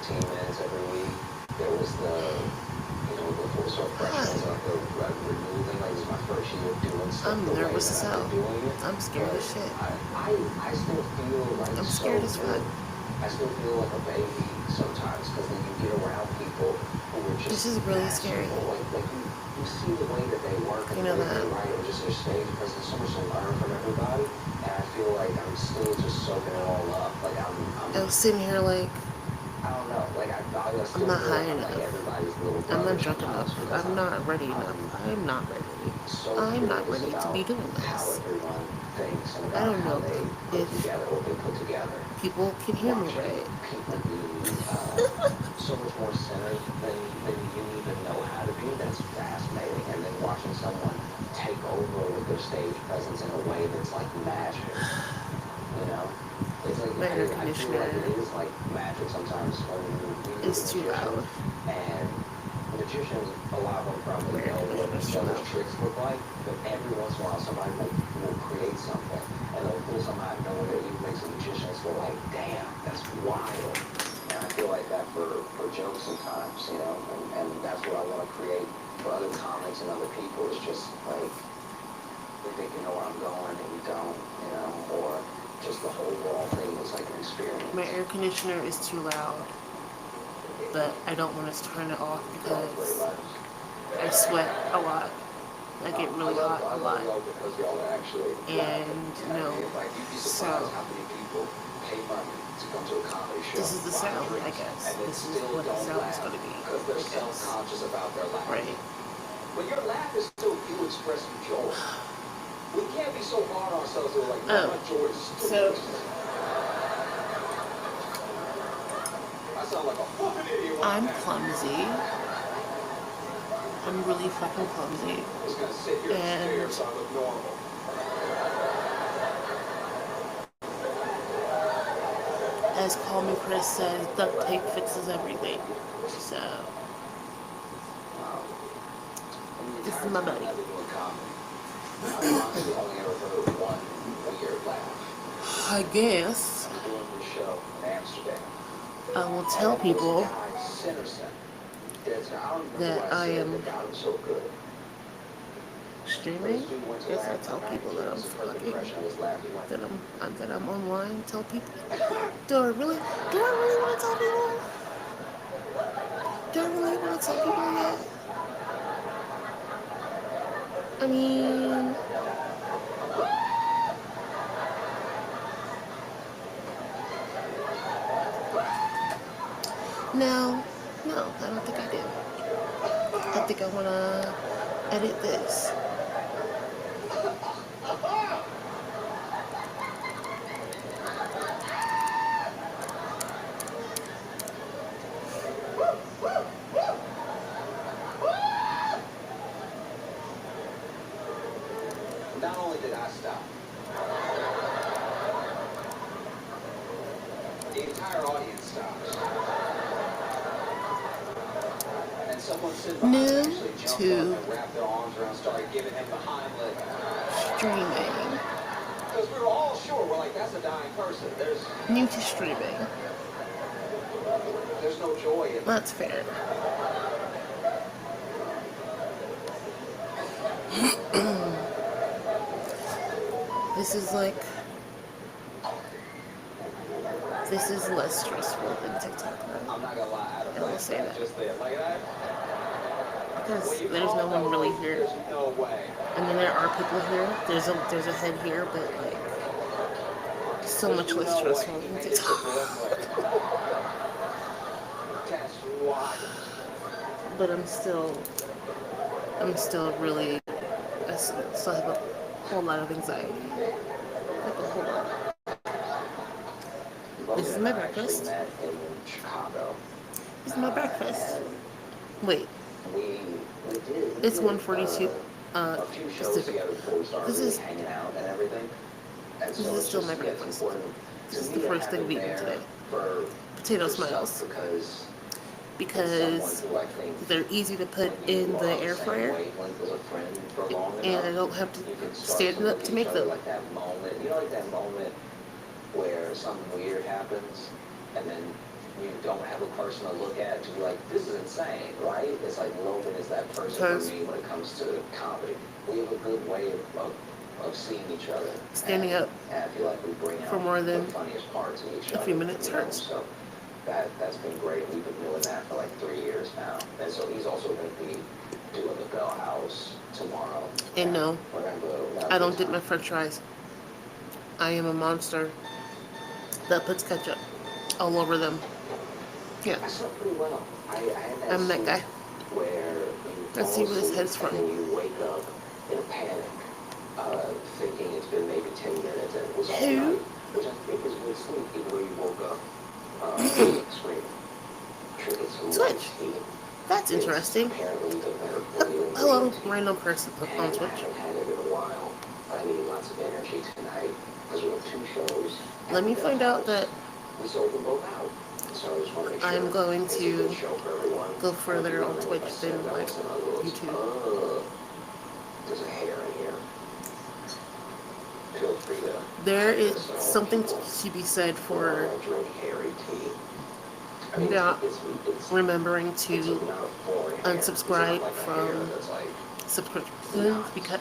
15 minutes every week. There was the full sort of freshman of the removing. Like, this is my first year doing stuff I'm the way nervous that as I've hell. been doing it. I'm scared But as shit. I still feel like I'm so scared as fuck. good. I still feel like a baby sometimes because then you get around people who are This just is really scary. masterful. Like you see the way that they work and You the know way that that. they write or just their stage presence. There's so much to learn from everybody, and I feel like I'm still just soaking it all up. Like I was sitting here like, I don't know. Like I I'm still not feel high like I'm like enough. everybody's little I'm brother not drunk enough. sometimes because I'm not ready I'm enough. I'm not ready. so I'm not curious ready to about be doing how this. everyone thinks and I about don't how know they put if together what they put together. people can hear me Watching right. people be so much more centered than you even know how to be, that's fascinating. And then watching someone take over with their stage presence in a way that's like magic, you know? It's like, My air I feel like conditioner it is like magic sometimes when you meet a is too magician, loud. and magicians, a lot of them probably My air know what conditioner is each too other's loud. tricks look like, but every once in a while somebody will create something, and they'll pull something out of nowhere that even makes the magicians go like, damn, that's wild. And I feel like that for jokes sometimes, you know, and that's what I want to create for other comics and other people, is just like, they think you know where I'm going and you don't, you know, or just the whole overall thing is like an My experience. air conditioner is too loud, but I don't want to turn it off because I sweat a lot. I get really hot I a love lot. y'all because y'all are actually laughing. And I no, mean, like, you'd be surprised so how many people pay money to come to a comedy show, this is the buy sound, I drinks, guess. and then This is still what the don't sound is laugh going to be, because they're I guess. self-conscious about their laugh. Right. But your laugh is still you expressing joy. We can't be so hard on ourselves that we're like, no, Oh, my joy is so stupid. I sound like a fucking idiot when I'm I'm happy. clumsy. I'm really fucking clumsy. I'm just gonna sit here and stare And so I look normal. as Call Me Chris says, duct tape fixes everything. So, Um, the this entire is my time buddy. I've been doing comedy, I've honestly only ever heard one weird laugh. I guess I'm doing this show in Amsterdam. I will tell And this people guy, Sinnerson, I don't remember that what I I said am that got him so good. But streaming. this dude went to Guess I Latin tell people America. that It I'm was a perfect fucking, impression of his laugh. He went, that I'm online. Tell people. Do I really want to tell people? Do I really want to tell people yet? I mean, no, no, I don't think I do. I think I want to edit this. not only did I stop, the entire audience stopped. And someone sitting behind me New actually jumped up to and wrapped their arms around, started giving him the Heimlich. streaming. Because we were all sure, we're like, that's a dying person. New to streaming. There's no joy in it. That's fair. This is like, this is less stressful than TikTok. Though. I'm not gonna lie, I will say that. just there. Like that. Because When you there's no call one no really hope, here. there's no way. I mean, there are people here. There's a head here, but like, so much less No way. stressful He than made it to TikTok. Brooklyn. That's wild. But I'm still really, I still have a whole lot of anxiety. Like a whole lot. This is Logan and my I actually breakfast. met in Chicago. This is my breakfast. And Wait, we did it's 1:42 a few shows Pacific. together before we started This really is hanging out and everything. And this so is it's still just, my yeah, it's breakfast. important This to is me the to first have thing it we've eaten there today. for Potato yourself smiles. because Because who I think they're easy to put when you in are the on the air same fryer, wavelength as a friend for long and enough, I don't have to you can start stand to up look to at each make other them. like that moment. You know, like that moment where something weird happens, and then you don't have a person to look at to be like, this is insane, right? It's like Logan is that person for Because me when it comes to comedy. We have a good way of seeing each other. standing up And I feel like we bring for out more the than funniest parts of each a other. few minutes you know? hurts. So that's been great. We've been doing that for like 3 years now. And so he's also going to be doing the Bell House tomorrow. And no, we're gonna go I don't dip my french fries. I am a monster that puts ketchup all over them. Yeah, I slept pretty well. I had that I'm that sleep guy. where you Let's fall see where his asleep head's from. and then you wake up in a panic, thinking it's been maybe 10 minutes and it was all Who? night, which I think is good sleep, even though you woke up screaming. Triggered some light Switch. steam. That's It's interesting. apparently the better for you. Hello, random person And on I Twitch. haven't had it in a while. I need lots of energy tonight because we have 2 shows. Let me find out that We sold them both out. So I just want to make sure I'm going it's a to good show for everyone. go further on If Twitch I said than that like was another little- YouTube. There's a hair in here. Feel free to. There is So, something people to be said for drink hairy tea. I mean, not it's remembering it's to not a foreign hair. It's not unsubscribe like a hair from that's like subscriptions because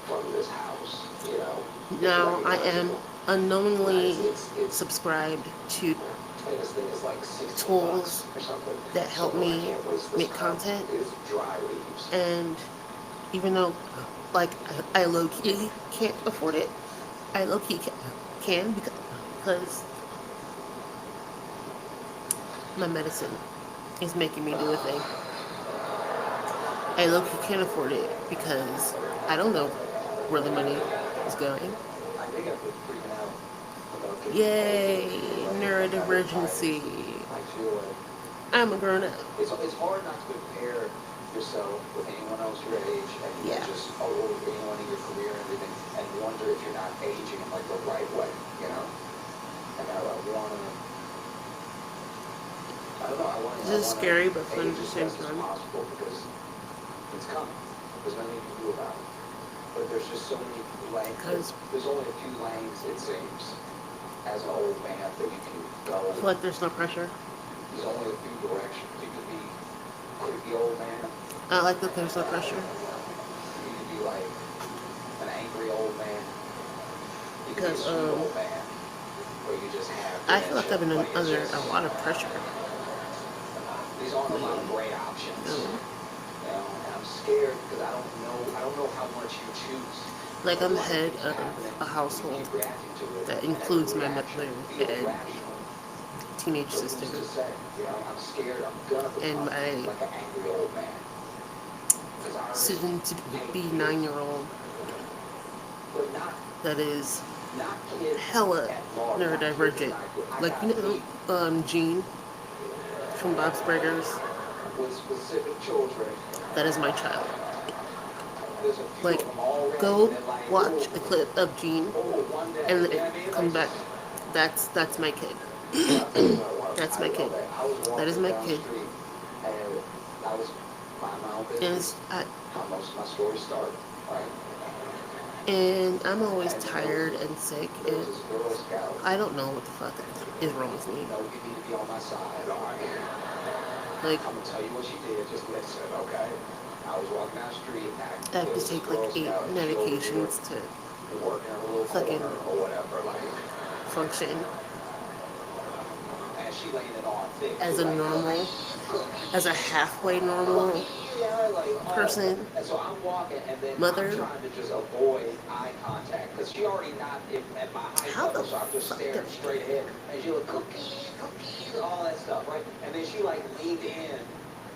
from this house, you know. now I am unknowingly It's subscribed to this thing is like $60 tools or something. that help So I me can't waste this make time. content. It's dry leaves. And even though like I low-key can't afford it, I low-key can because my medicine is making me do a thing. I low-key can't afford it because I don't know where the money is going. I think I've been freaking out about getting Yay, paid. neurodivergency. I feel like I'm a grown-up. it's hard not to compare yourself with anyone else your age and Yeah. just anyone in your career and everything and wonder if you're not aging in like the right way, you know? And I wanna I don't know, I wanna This is scary but fun age at the as same best as time. possible because it's coming. There's nothing you can do about it. But there's just so many lanes. Because There's only a few lanes, it seems, as an old man that you can go. I feel like there's no pressure. There's only a few directions. You could be creepy old man. I like that there's no pressure. You could be like an angry old man. You could be a Because, sweet old man. Where you just have I feel like I've been dementia. under It's a just- lot of pressure. These aren't a lot of great options. No. You know, and I'm scared because I don't know how much you choose. Like I'm head of a household that includes my mother and teenage sister and my soon to be 9-year-old that is hella neurodivergent. Like, you know, Gene from Bob's Burgers, that is my child. Like, go watch a clip of Gene and then come back. That's my kid. That's my kid. That is my kid. And and I'm always tired and sick, and I don't know what the fuck is wrong with me. Like, I'm gonna tell you what she did. Just listen, okay? I was walking down the street. I have to take like 8 medications to fucking function as a normal, as a halfway normal person, mother. How the fuck did straight ahead, and she like cookies, all that stuff, right? And then she like leaned in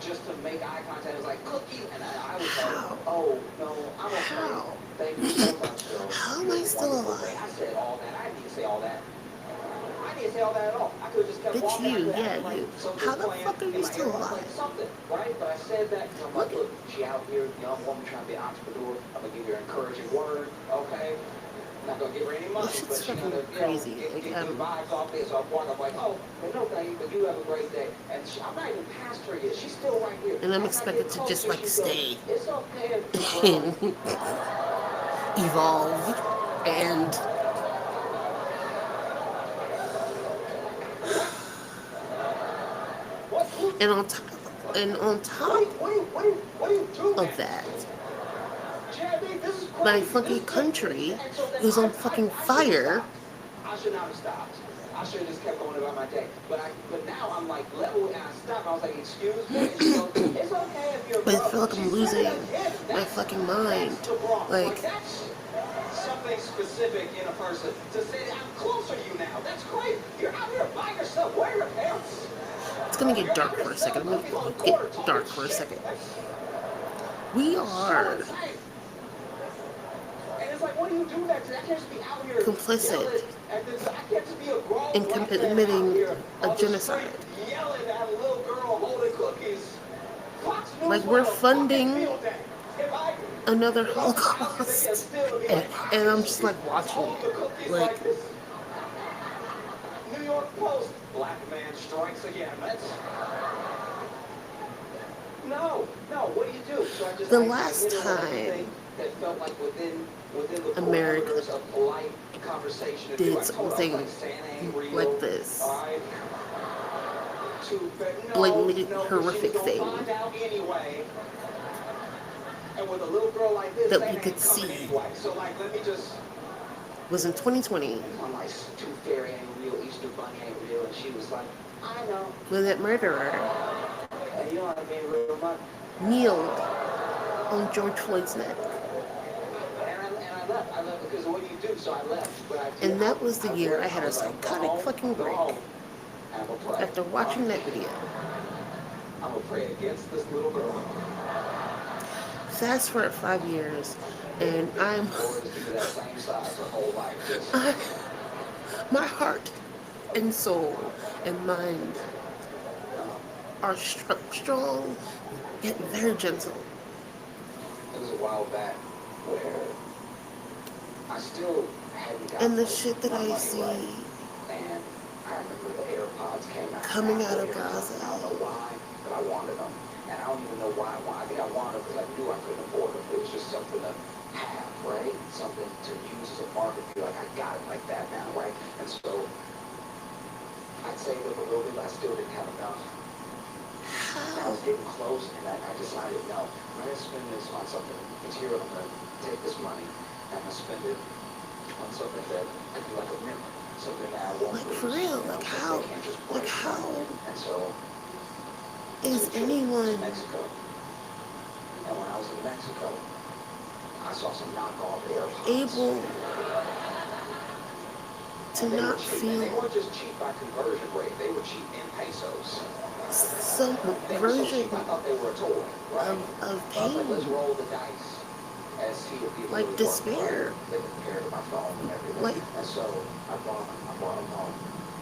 just to make eye contact. It was like cookies, and I was like, oh no, I'm okay. How? Thank you so much, girl. How am I still Wonderful alive? day. I said all that. I didn't need to say all that. I didn't say all that at all. I could have just kept It's walking. you, after that, yeah, like, you. something How the playing fuck are in you my still earbuds, alive? like something, right? But I said that, and I'm like, look, she out here, young woman trying to be an entrepreneur. I'm gonna give her an encouraging word, okay? Not gonna give her any money, This but shit's she's fucking gonna, crazy. get Like, good vibes off this. So I'm walking, I'm like, oh, well, no thank you, but you have a great day. And I'm not even past her yet. She's still right here. And I'm As I expected get to just closer, like she stay goes, it's okay. and evolve and And on top, and on top of that, my fucking country is on fucking fire. I should not have stopped. I should have just kept going about my day. But now I'm like level and I stopped. I was like, excuse me. And she goes, it's okay if you're But I broke. feel like I'm losing my fucking mind. Like, that's something specific in a person to say I'm closer to you now. That's great. You're out here by yourself. Where are your parents? it's gonna get dark for a second. I'm gonna get dark for a second. We are complicit in committing a genocide. Like, we're funding another Holocaust. And I'm just like watching it. Like, New York Post, black man strikes again. No, what do you do? So the last time America did something like this, blatantly horrific thing that we could see was in 2020 when that murderer kneeled on George Floyd's neck. And that was the year I had a psychotic fucking break after watching that video. I'm gonna pray against this little girl. Fast forward 5 years, and my heart and soul and mind are strong yet very gentle. It was a while back where I still hadn't got and the shit that I see and I remember the AirPods came out coming out of Gaza. I don't know why, but I wanted them. And I don't even know why. I think I wanted them because I knew I couldn't afford them. It was just something to have, right? Something to use as a market. Feel like I got it like that now, right? And so I'd saved up a little bit, but I still didn't have enough. I was getting close, and I decided, no, I'm going to spend this on something material. I'm going to take this money, and I'm going to spend it on something that I do like a memory, something that I won't like, lose. for real, You know, like how and so is anyone Mexico. And when I was in Mexico, I saw some knockoff AirPods. able to and not feel they weren't just cheap by conversion rate, they were cheap in pesos. some They were so version cheap, I thought they were a toy, right? of So I was like, let's pain, roll the dice and see if people like really despair. work. They compared to my phone and everything. Like, and so I brought them home,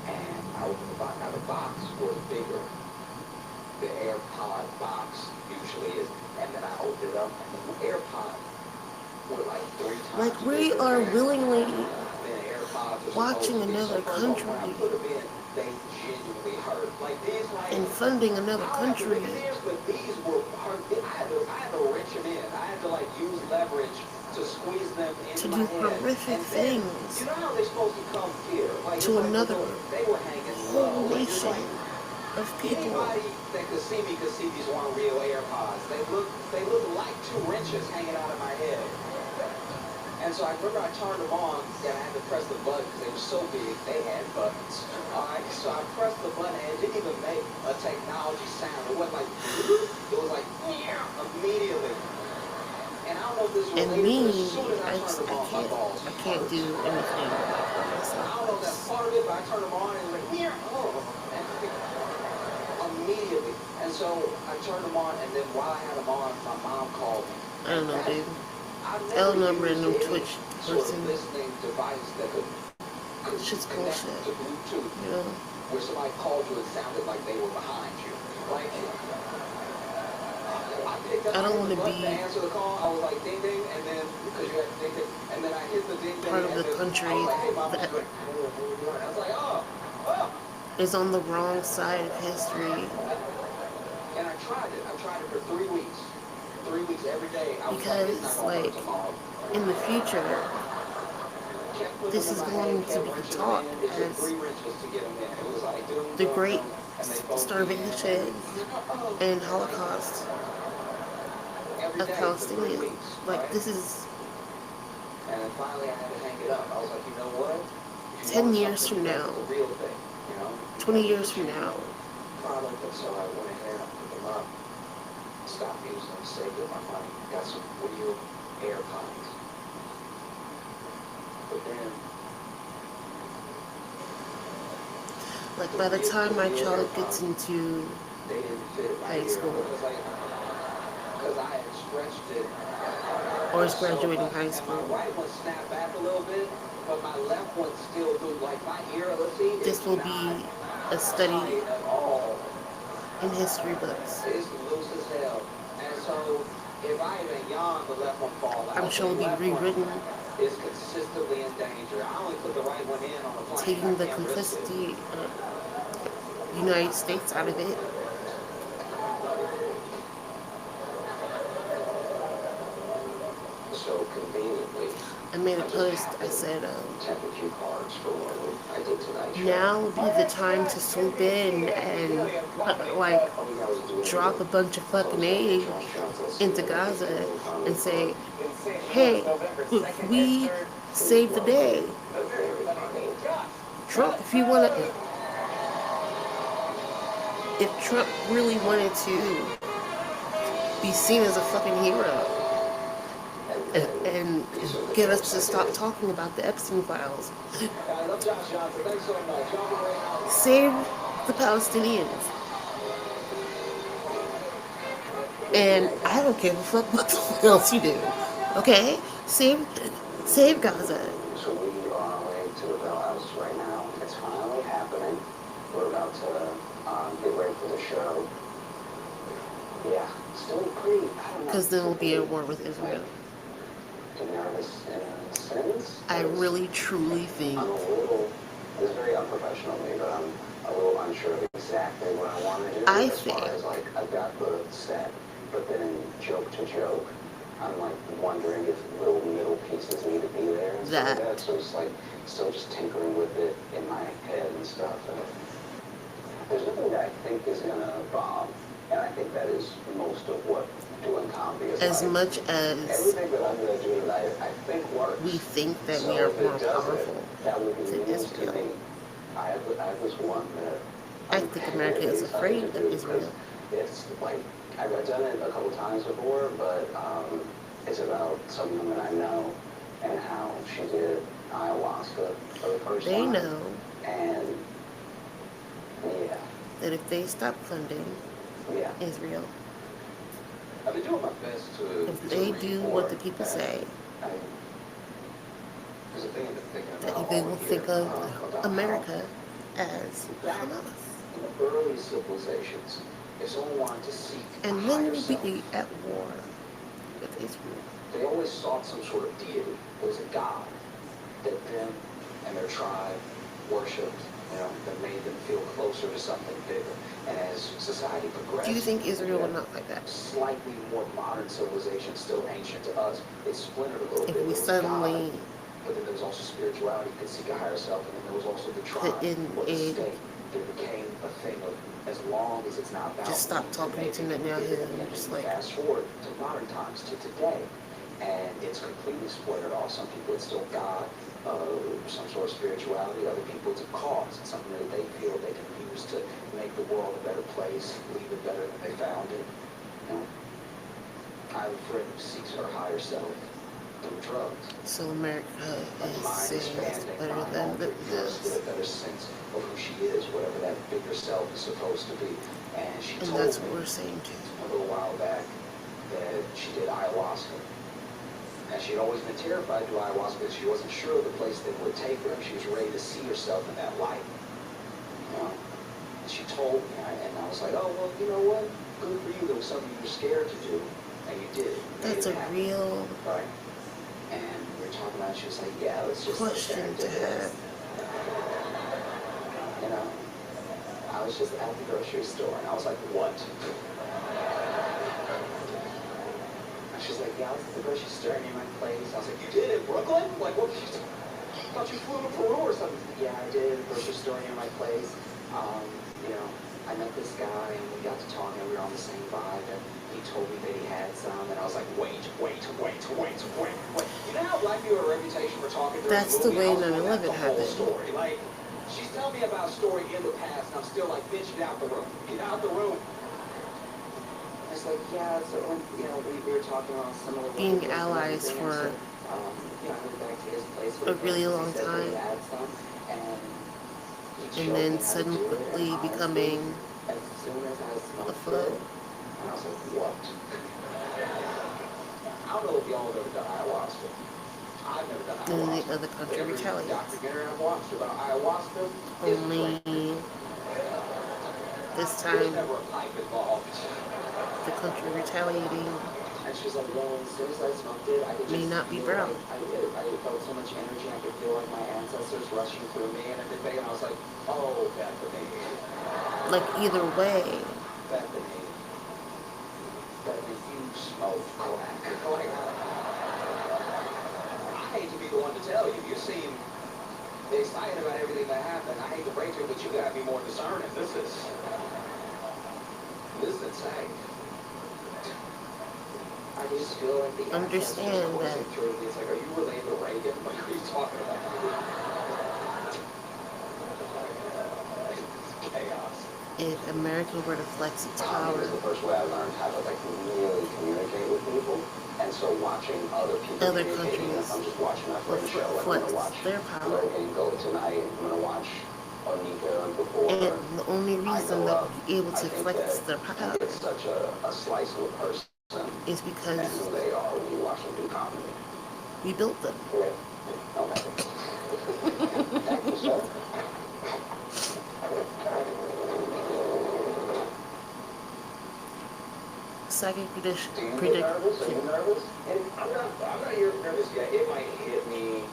and I opened the box. Now the box was bigger. The AirPod box usually is, and then I opened it up, and the AirPod were like 3 times like we bigger are than willingly the AirPods are watching supposed to be. another So first off, when I country put them in, they genuinely hurt. Like these, like and funding another I don't have to country make it but these were hurt. I had to wrench them in. I had to like use leverage to squeeze them into to my do head. horrific And then, things you know how they're supposed to come here? Like, to it's like another they were hanging whole low. Like, it's nation like, of people. anybody that could see me could see these weren't real AirPods. They look like 2 wrenches hanging out of my head. And so I remember I turned them on and I had to press the button because they were so big, they had buttons. Alright, so I pressed the button and it didn't even make a technology sound. It wasn't like, it was like, immediately. And I don't know if this was And related, me, but as soon as I turned them on, my balls I can't do anything about I don't know if that's myself. part of it, but I turned them on and it was like, and immediately. And so I turned them on, and then while I had them on, my mom called me. I don't know, dude. I've L never number and used no any Twitch sort of person. listening device that could It's just connect bullshit. to Bluetooth, You know? where somebody called you and sounded like they were behind you. Like, I picked up I don't the wanna button to be answer the call. I was like, ding ding, and then because you had ding ding, and then I hit the ding ding. part of and the then country I was like, hey, Mom, that what's going on? I was like, oh. is on the wrong side of history And I tried it. I tried it for 3 weeks. 3 weeks every day. I was like, it's not because, gonna work like, tomorrow. in the future, Kept putting this them is in my going head, to kept be wrenching them taught in. It took as 3 wrenches to get them in. It was like, doom, the doom, great doom. starvation and Holocaust of Palestinians. Like, this is And then finally I had to hang it up. I was like, you know what? 10 years from now, The real thing, 20 years from now. Product, and so I went ahead and put them up. Stopped using them, saved up my money, got some real AirPods. But then, Like, by the time my child gets into they didn't fit right high school because I had stretched it. or is graduating high And school, my right one snapped back a little bit, but my left one still moved. Like my ear, let's see. this will be a study At all. in history books. It's loose as hell. And so if I even yawn, the left one fall out. I'm sure it'll be rewritten, is consistently in danger. I only put the right one in on the plane. taking the complicity of the United States out of it. So conveniently, I made a post, I said, temperature cards for what I did tonight. now would be the time to swoop in and, like, drop a bunch of fucking aid into Gaza and say, hey, we saved the day. Trump, if you want to, if Trump really wanted to be seen as a fucking hero and get us to stop talking about the Epstein files, save the Palestinians. And I don't give a fuck what else you do. Okay? Save Gaza. So we are on our way to the Bell House right now. It's finally happening. We're about to get ready for the show. Yeah, still pretty. Because then we'll be at war with Israel. Nervous in a sense. I really truly think I'm a little. It's very unprofessional of me, but I'm a little unsure of exactly what I want to do. I as think far as like I've got the set, but then joke to joke, I'm like wondering if little middle pieces need to be there and stuff like that. So it's like still just tinkering with it in my head and stuff. And there's nothing that I think is gonna bomb, and I think that is most of what doing comedy is as like. much as Everything that I'm gonna do tonight, I think works. we think that So we are if it more doesn't, powerful that would be than news to Israel. me. I have this one that I think America is afraid of Israel. It's like I've done it a couple times before, but it's about some woman I know and how she did ayahuasca for the first They time. know And yeah, that if they stop funding yeah. Israel, I've been doing my best to. if they do what the people say, that they will think of America as Hamas. In the early civilizations, if someone wanted to seek And a then higher we'll self, be at war with Israel. they always sought some sort of deity. There was a god that them and their tribe worshipped, that made them feel closer to something bigger. And as society progressed, Do you think Israel will not like that? slightly more modern civilization, still ancient to us, it splintered a little bit. If There we was suddenly God, but then there was also spirituality, you could seek a higher self, and then there was also the tribe, or the in state. There became a thing of, as long as it's not about just stop talking to Netanyahu and just like, fast forward to modern times, to today, and it's completely splintered off. Some people it's still God, some sort of spirituality. Other people it's a cause. It's something that they feel they can use to make the world a better place, leave it better than they found it. I have a friend who seeks her higher self through drugs. so America is saying it's better than Get this. a better sense of who she is, whatever that bigger self is supposed to be. And she And told that's me what we're saying too. a little while back that she did ayahuasca. And she'd always been terrified to do ayahuasca because she wasn't sure of the place that would take her. She was ready to see herself in that light. And she told me, and I was like, oh, well, you know what? Good for you. There was something you were scared to do, and you did it. That's a real Right. And we were talking about it, she was like, yeah, let's just question to have. I was just at the grocery store, and I was like, what? And she's like, yeah, I was at the grocery store near my place. I was like, you did in Brooklyn? Like, what? I thought you flew to Peru or something. Yeah, I did. Grocery store near my place. You know, I met this guy and we got to talking and we were on the same vibe and he told me that he had some and I was like, wait. You know how black people have a reputation for talking during That's the the movie? way I was like, 9/11 that's the whole happened. story. Like, she's telling me about a story in the past and I'm still like, bitch, get out the room. Get out the room. It's like, yeah, so when, you know, we were talking on similar Being levels and allies everything, for and so, you know, I went back to his place a with him really because he long said that he time, had some, and he and showed then me how to do it, and suddenly honestly, becoming as soon as I a smoked flow. it, and I was like, what? I don't know if y'all have ever done ayahuasca. I've never done And then ayahuasca. the other But country every retaliates. documentary I've watched about ayahuasca is a Only drink. this There was time, never a pipe involved. the country retaliating And she's like, well, as soon as I smoked it, I could may just not be feel brown. like I felt so much energy. I could feel like my ancestors rushing through me and everything. And I was like, oh, Bethany, Like, either way, Bethany, Bethany, you smoke crack. Like, I hate to be the one to tell you. You seem excited about everything that happened. I hate to break it, but you gotta be more discerning. This is insane. I just feel like the ancestors understand that coursing through me. It's like, are you related to Reagan? What are you talking about? It's chaos. if America were to flex its Comedy power, was the first way I learned how to like really communicate with people. And so watching other people other communicating, if countries I'm just watching my will friend's show, like I'm flex gonna watch their power. Logan go tonight, I'm gonna watch Onika before And the only I reason go that up. we're able I to think flex that their you power get such a slice of a person is and because who they are when you watch them do comedy. we built them. Okay. Thank you, sir. Psychic prediction. Do you get nervous? Are you nervous? And I'm not nervous yet. It might hit me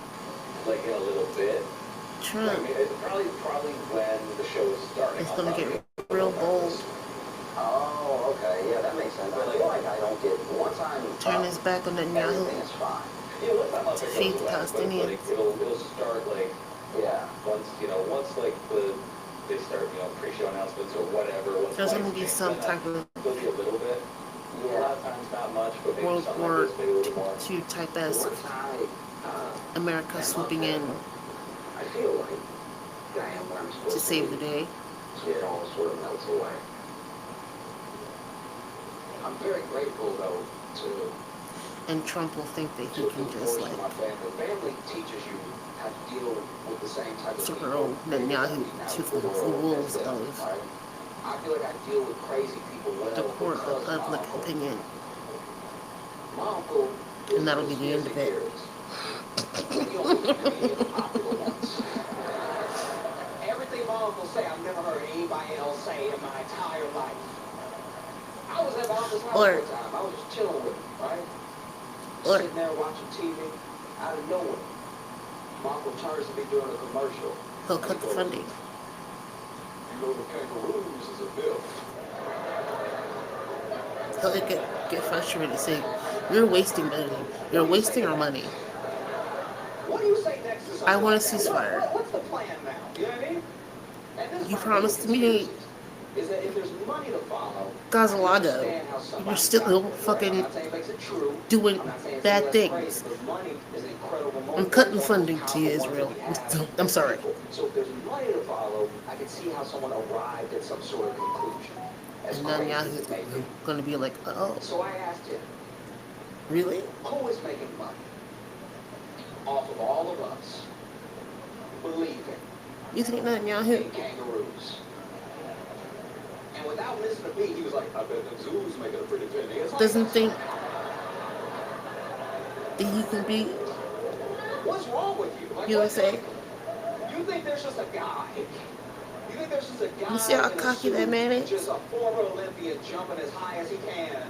like in a little bit. Trump Like, it's probably when the show is starting. is I'll going to probably get real bold, oh, okay. Yeah, that makes sense. I feel like I don't get once I'm turn up, his back on Netanyahu everything is fine. Yeah, once I'm up, to it feed goes the away. But Palestinians. like it'll start like once like they start pre-show announcements or whatever. Once There's going lights to be change, some then type of there'll be a little bit. Yeah. A lot of times not much, but maybe World something War like this, maybe a little more. II type So esque once America swooping in I feel like I am where I'm to supposed to save be. the day. It all sort of melts away. I'm very grateful though to And Trump will think that he can the just force of like my family. Family teaches you how to deal with the same type of throw people. Netanyahu to the wolves Right? of I feel like I deal with crazy people well the court of because public opinion. my uncle is And that'll be as the end of it. He only became the popular ones. Everything my uncle say, I've never heard anybody else say in my entire life. I was at my uncle's house Or- one time. I was just chilling with him, right? Or- Sitting there watching TV. Out of nowhere, my uncle turns to me doing a commercial. He'll cut the funding. You know the kangaroos is a bill. He'll get frustrated and say, "You're wasting money. You're wasting our money. What do you say next to something I want a like that? ceasefire. What's the plan now? You know what I mean? And this is You my promised biggest me excuses, is that if there's money to follow, Gazalago. I understand how somebody You're still got there, right? fucking I'm not saying it makes it true. doing I'm not saying it's bad less things. crazy, but money is an incredible I'm motivator. cutting It's one of the funding most to you, powerful Israel. ones that we have I'm as sorry. people. So if there's money to follow, I can see how someone arrived at some sort of conclusion. As And crazy as Netanyahu's it may be. going to be like, "Oh, So I asked him, really? who is making money off of all of us believing You think Netanyahu?" in kangaroos? And without missing a beat, he was like, I bet the zoo's making a pretty penny. It's like, Doesn't think that he can be what's wrong with you? Like, USA. you think there's just a guy? You think there's just a guy You see how in a cocky suit, that man is? just a former Olympian jumping as high as he can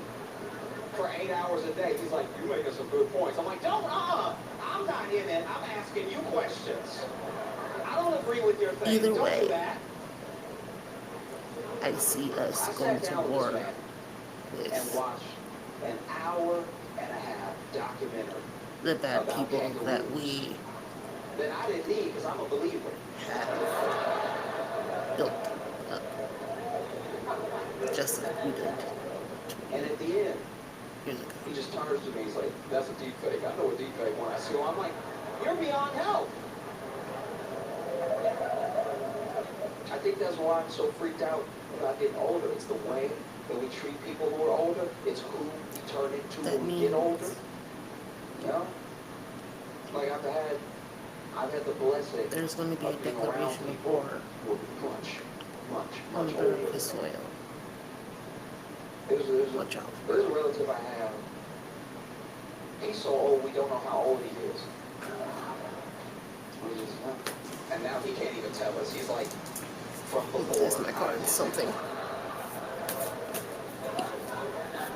for 8 hours a day? He's like, you're making some good points. I'm like, don't, I'm not in it. I'm asking you questions. I don't agree with your thing. Either Don't way, do that. I see us I going sat to down war with this man and with watched an hour and a half documentary the bad people that we that I didn't need because I'm a believer. have built. just like we did And at the end, years ago. he just turns to me, he's like, that's a deep fake. I know a deep fake when I see him. I'm like, you're beyond help. I think that's why I'm so freaked out about getting older. It's the way that we treat people who are older. It's who we turn into That when we get older. means You know? Like I've had the blessing there's going to be a of being around declaration of people war who are much on older. the soil. Watch out. There's a relative I have. He's so old, we don't know how old he is. And now he can't even tell us. He's like, from before. There's my card. Something.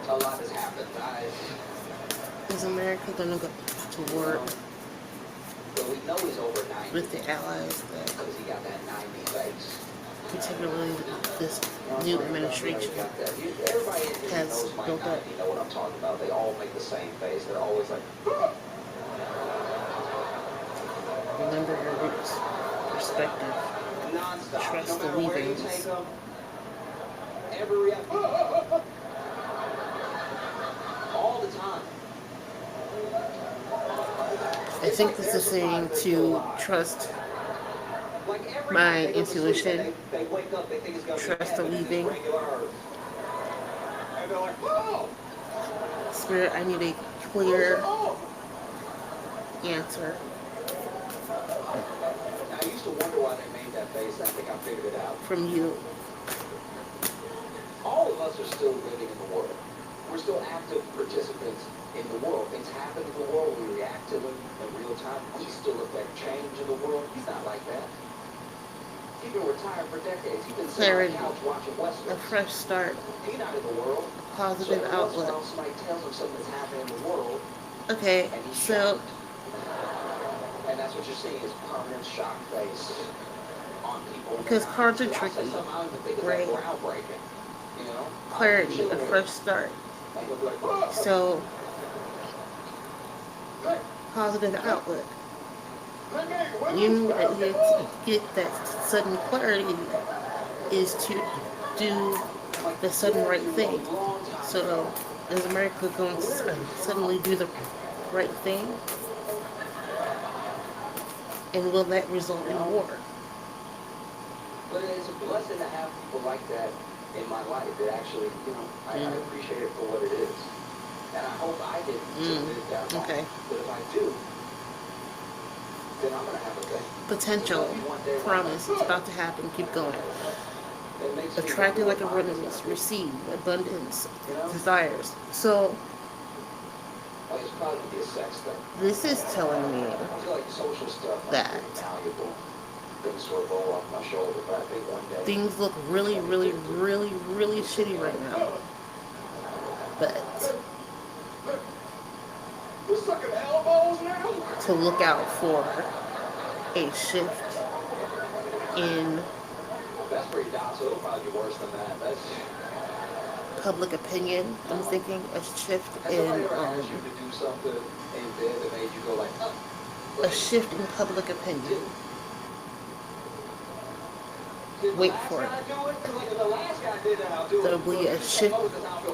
A lot has happened. Is America going to go to war But we know he's over 90. with the allies that, Because he got that 90 face. particularly this new administration, Everybody in here has knows my built up? 90, know what I'm talking about. They all make the same face. They're always like, "Ah!" Remember your roots, perspective, Non-stop. trust No the matter where you weavings. take them, every all the time. I think this is saying to trust Like every my night they go to sleep, intuition, they wake up, they think it's gonna be trust the heaven, and it's weaving. regular earth. And they're like, oh! Spirit, I need a clear Oh! answer. Now, I used to wonder why they made that face. I think I figured it out. From you. All of us are still living in the world. We're still active participants in the world. Things happen in the world. We react to them in real time. We still affect change in the world. He's not like that. He's been retired for decades. He's been sitting on the couch watching A Westworld. fresh start, He's not in the world. positive So every once in a outlook. while, somebody tells him something that's happening in the world, Okay, and he's so shocked. And that's what you're seeing is permanent shock face on people. because cards are So I say tricky, something I don't even think is right? like groundbreaking. You know? Clarity, a fresh start. Like, he'll be like, "Oh!" So positive outlook. You get that sudden clarity is to do the sudden right thing. So is America going to suddenly do the right thing? And will that result in war? But it's a blessing to have people like that in my life that actually, you know, I appreciate it for what it is. And I hope I didn't live that long. Okay. But if I do, then I'm going to have a thing. Potential, promise, it's about to happen, keep going. Attracted like a remittance, receive, abundance, desires. So, Like, it's probably going to be a sex thing. this is telling me I feel like social stuff that is valuable. Things sort of roll off my shoulder, but I think one day... things look really, really, really, really shitty right now. But We're sucking elbows now? to look out for a shift in That's pretty docile. It'll probably be worse than that. That's... public opinion. I'm thinking a shift Has in somebody ever asked you to do something in bed that made you go like, oh, a shift in public opinion. Wait for it. There'll be a shift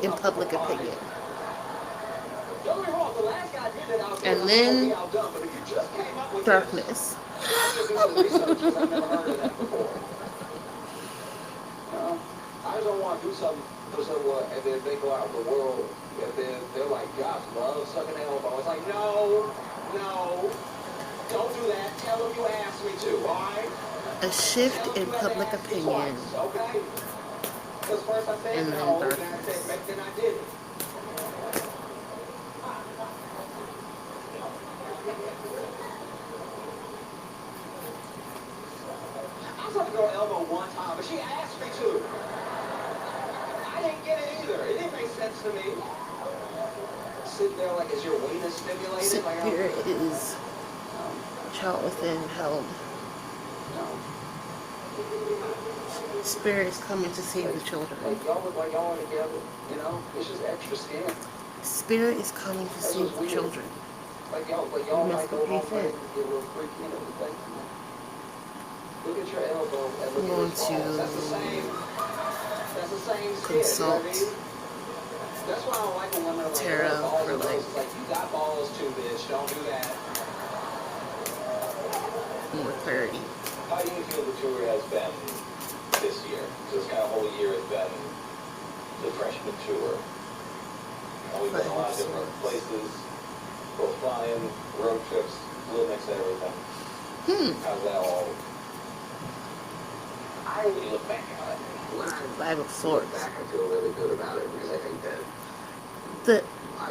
in public opinion. And then darkness. I just don't want to do something for someone and then they go out in the world and then they're like, Josh loves sucking elbow. It's like, no, don't do that. Tell them you asked me to, all right? A shift in public opinion. Okay? Because first I said And then no, then I darkness. said, then I didn't. I was up to go elbow one time, but she asked me to. I didn't get it either. It didn't make sense to me. Sitting there like, is your weenus stimulated? Spirit is child within held. No. Spirit is coming to save the children. Like y'all look like y'all are together, you know? It's just extra skin. Spirit is coming to save the children. Like y'all You must might go home believe it. and get a little freaky, you know, like, look at your elbow and look I'm at going his balls. to That's the same consult That's why I don't like when women are like, tarot balls for and like roses. Like, you got balls too, bitch. Don't do that. more clarity. How do you feel the tour has been this year? So this kind of whole year has been the freshman tour. And we've been a lot of different places, both flying, road trips, a little mix of everything. How's that all? When you look back on it. Five of Swords. I feel really good about it because I think that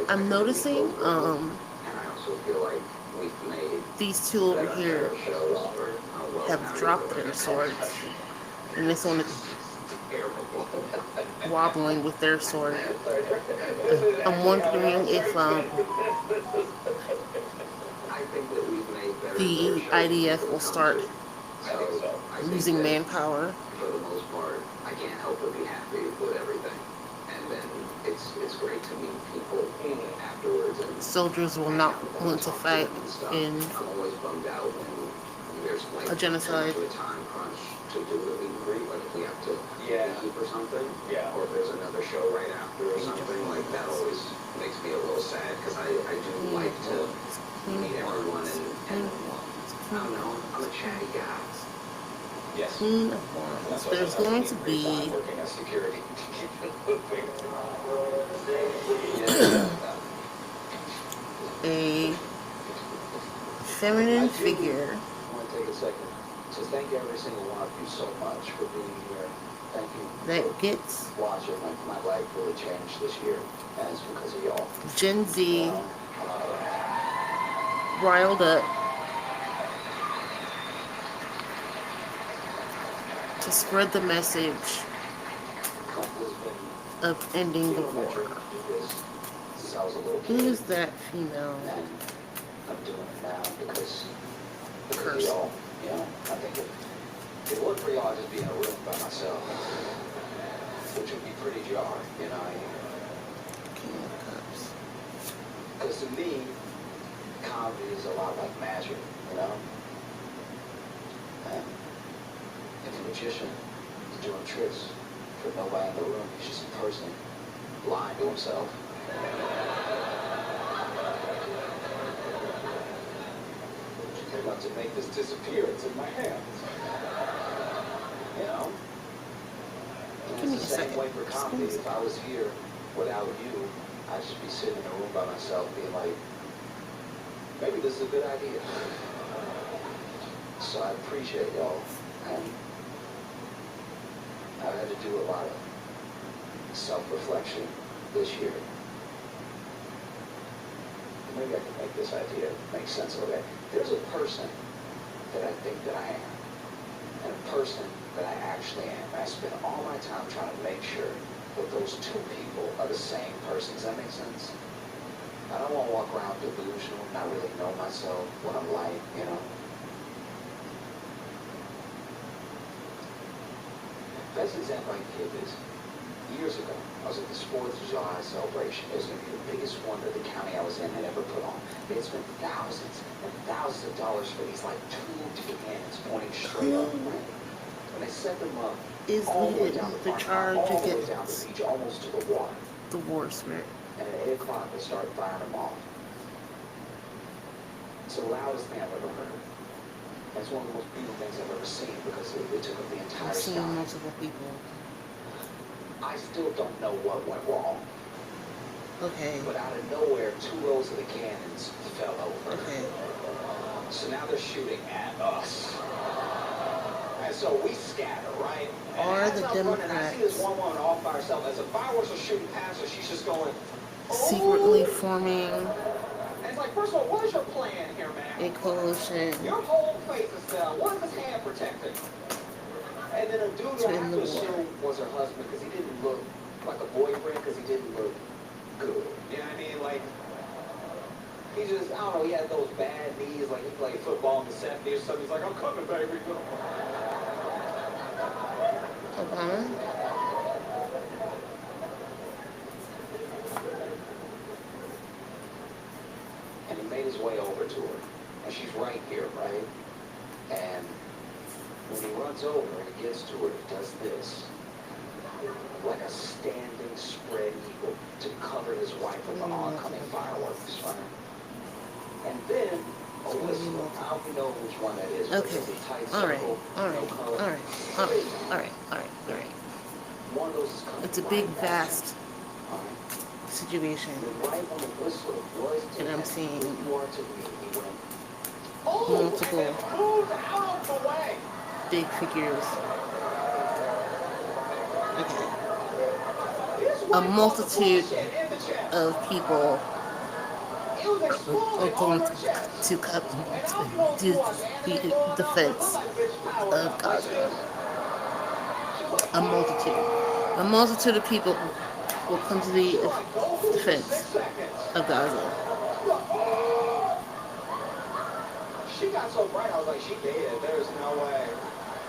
I'm noticing and I also feel like we've made these two over here have dropped their swords, and this one is wobbling with their sword. I'm wondering if the IDF will start losing manpower. For the most part, I can't help but be happy with everything. And then it's great to meet people afterwards. And soldiers will not want to fight in I'm always bummed out when there's like a genocide. a time crunch to do the meet and greet, like if we have to leave or something, or if there's another show right after or something, like that always makes me a little sad because I do like to meet everyone and I don't know, I'm a chatty guy. Yes. There's going to be a feminine figure. I want to take a second to thank every single one of you so much for being here. Thank you that for gets watching. Like, my life really changed this year, and it's because of y'all. Gen Z riled up to spread the message of ending the war. Who is that female? I'm doing it now because Person. of y'all. You know, I think if it wasn't for y'all, I'd just be in a room by myself, which would be pretty jarring, you know. King of Cups. Because to me, comedy is a lot like magic, you know. And if a magician is doing tricks for nobody in the room, he's just a person lying to himself. They're about to make this disappear. It's in my hands. You know? And Give me it's a the same second. way for comedy. If I was here without you, I'd just be sitting in a room by myself being like, maybe this is a good idea. So I appreciate y'all. And I've had to do a lot of self-reflection this year. Maybe I can make this idea make sense of it. There's a person that I think that I am, and a person that I actually am. I spend all my time trying to make sure that those two people are the same person. Does that make sense? I don't want to walk around delusional, not really know myself, what I'm like, you know? Best example I can give is, years ago, I was at this 4th of July celebration. It was going to be the biggest one that the county I was in had ever put on. They had spent thousands and thousands of dollars for these, like, tubed cans pointing straight up, right? When they set them up, Is all the way needed down the to park, charge all the way down the against beach, almost to the water. the war spirit. And at 8 o'clock, they started firing them off. It's the loudest thing I've ever heard. It's one of the most beautiful things I've ever seen because it took up the entire I've seen sky. multiple people. I still don't know what went wrong. Okay. But out of nowhere, 2 rows of the cannons fell over. Okay. So now they're shooting at us. And so we scatter, right? And Are as the I'm running, I see this Democrats one woman all by herself. As the fireworks are shooting past her, she's just going, secretly "Oh!" forming And it's like, first of all, what is your plan here, a man? coalition Your whole face is down. What is his hand protecting? And then a dude to I end have the to war? assume was her husband because he didn't look like a boyfriend because he didn't look good. You know what I mean? Like, he just, I don't know, he had those bad knees, like he played football in the 70s or something. He's like, I'm coming, baby. Obama? And he made his way over to her. And she's right here, right? And when he runs over and he gets to her, he does this. Like a standing spread eagle to cover his wife with the oncoming fireworks, right? And then a whistle. How do we know which one that is? Okay. Because it's a tight All right. circle, All right. no color. All right. All right. All right. All right. All right. One of those is coming It's a right big, at you. vast All right. situation, And right when the whistle was to and I'm him, seeing he wanted to leave. He went, multiple move out of the way. big figures. Okay. A multitude of people are going to come to the defense of Gaza. A multitude of people will come to the defense of Gaza. She got so bright, I was like, she dead. There's no way.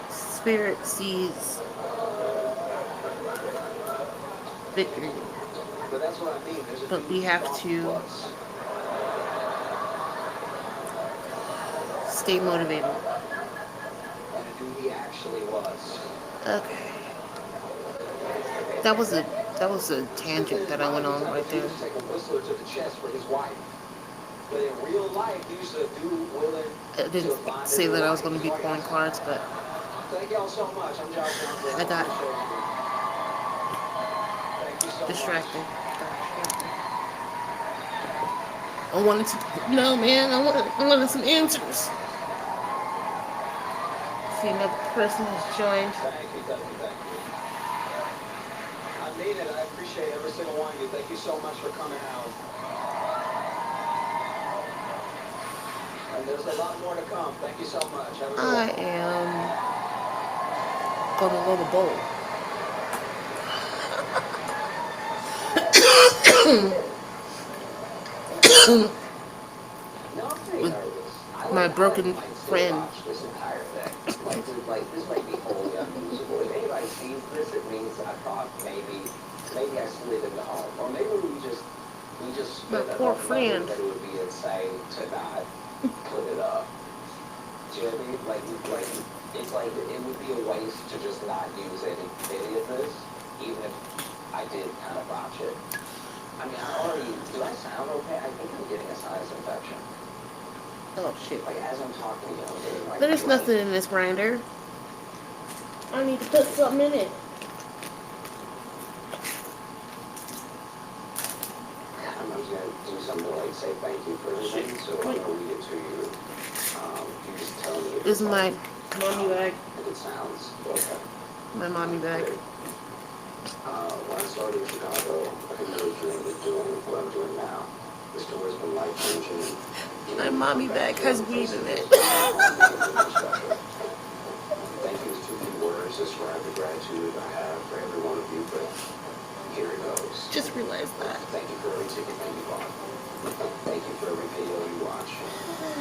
Spirit sees victory, But that's what I mean. There's a but we have to stay motivated. and who he actually was. Okay. That was a tangent that I went on right there. He used to take a whistler to the chest for his wife. But in real life, he used to do willing. I didn't say that I was going to be pulling cards, but Thank y'all so much. I'm Josh Johnson. I got Thank you so distracted. much. I wanted to. No, man. I wanted some answers. See, another person has joined. Thank you, thank you, thank you. I mean it. I appreciate every single one of you. Thank you so much for coming out. And there's a lot more to come. Thank you so much. Have a good I one. am gonna load a bowl. No, I'm pretty nervous. My broken friend. Watch this entire thing. Like this might be wholly unusable. If anybody sees this, it means I thought maybe I slid into home, or maybe we just My spent poor enough friend. money that it would be insane to not put it up. Do you know what I mean? Like it's like it would be a waste to just not use any of this, even if I did kind of botch it. I mean, do I sound okay? I think I'm getting a sinus infection. Oh shit. Like, as I'm talking to you, I'm getting like... There's nothing in this grinder. I need to put something in it. I'm just going to do something to, like, say thank you for everything, so I'm going to read it to you. You just tell me if This is it's my like, mommy bag. if it sounds okay. My mommy bag. When I started in Chicago, I could really dream of doing what I'm doing now. This tour has been life-changing. My mommy bag has weed in it. Thank you is too few words to describe the gratitude I have for every one of you, but here it goes. Just realized that. Thank you for every ticket that you bought. Thank you for every video you watch.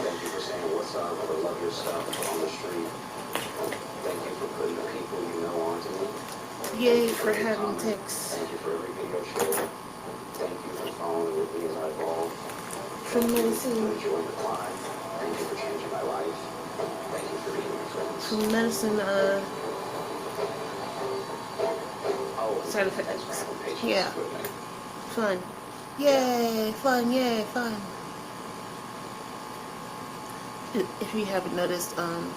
Thank you for saying what's up or love your stuff on the street. Thank you for putting the people you know onto me. Yay for having ticks. Thank you for every video show. Thank you for following with me as I evolve. From Thank you medicine. for enjoying the climb. Thank you for changing my life. Thank you for being my friends. From medicine, Oh, side thanks for effects. having patience Yeah. with me. Fun. Yay, fun, yay, fun. If you haven't noticed, I'm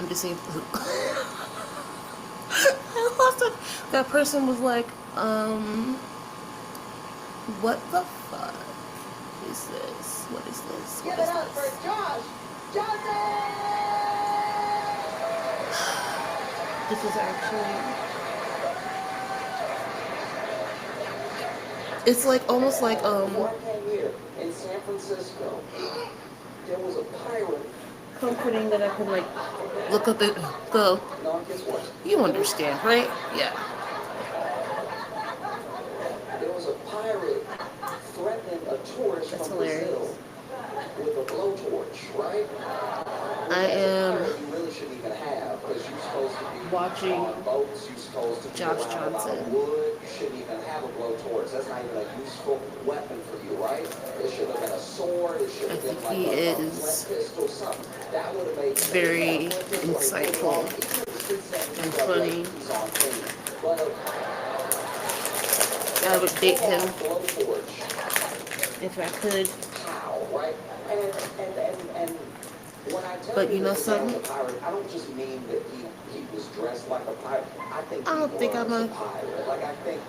disabled. I lost it. That person was like, what the fuck is this? What is this? What Give is it up for this? Josh Johnson! This is actually... It's like, almost like, One year in San Francisco, there was a pirate. comforting that I can, like, look up and go, No, guess what? you understand, right? Yeah. There was a pirate threatening a tourist That's from hilarious. Brazil with a blowtorch, right? I am You really shouldn't even have, because you're supposed to be watching on boats, you're supposed to be Josh around a lot of Johnson. wood, you shouldn't even have a blowtorch. That's not even a useful weapon for you, right? It should have been a sword, it should I have been think like he a is flint pistol, something. That would have made very insightful and funny. I would date him if I could. But you know something? I don't just mean that he was dressed like a pirate. I don't think I'm a pirate. Like I think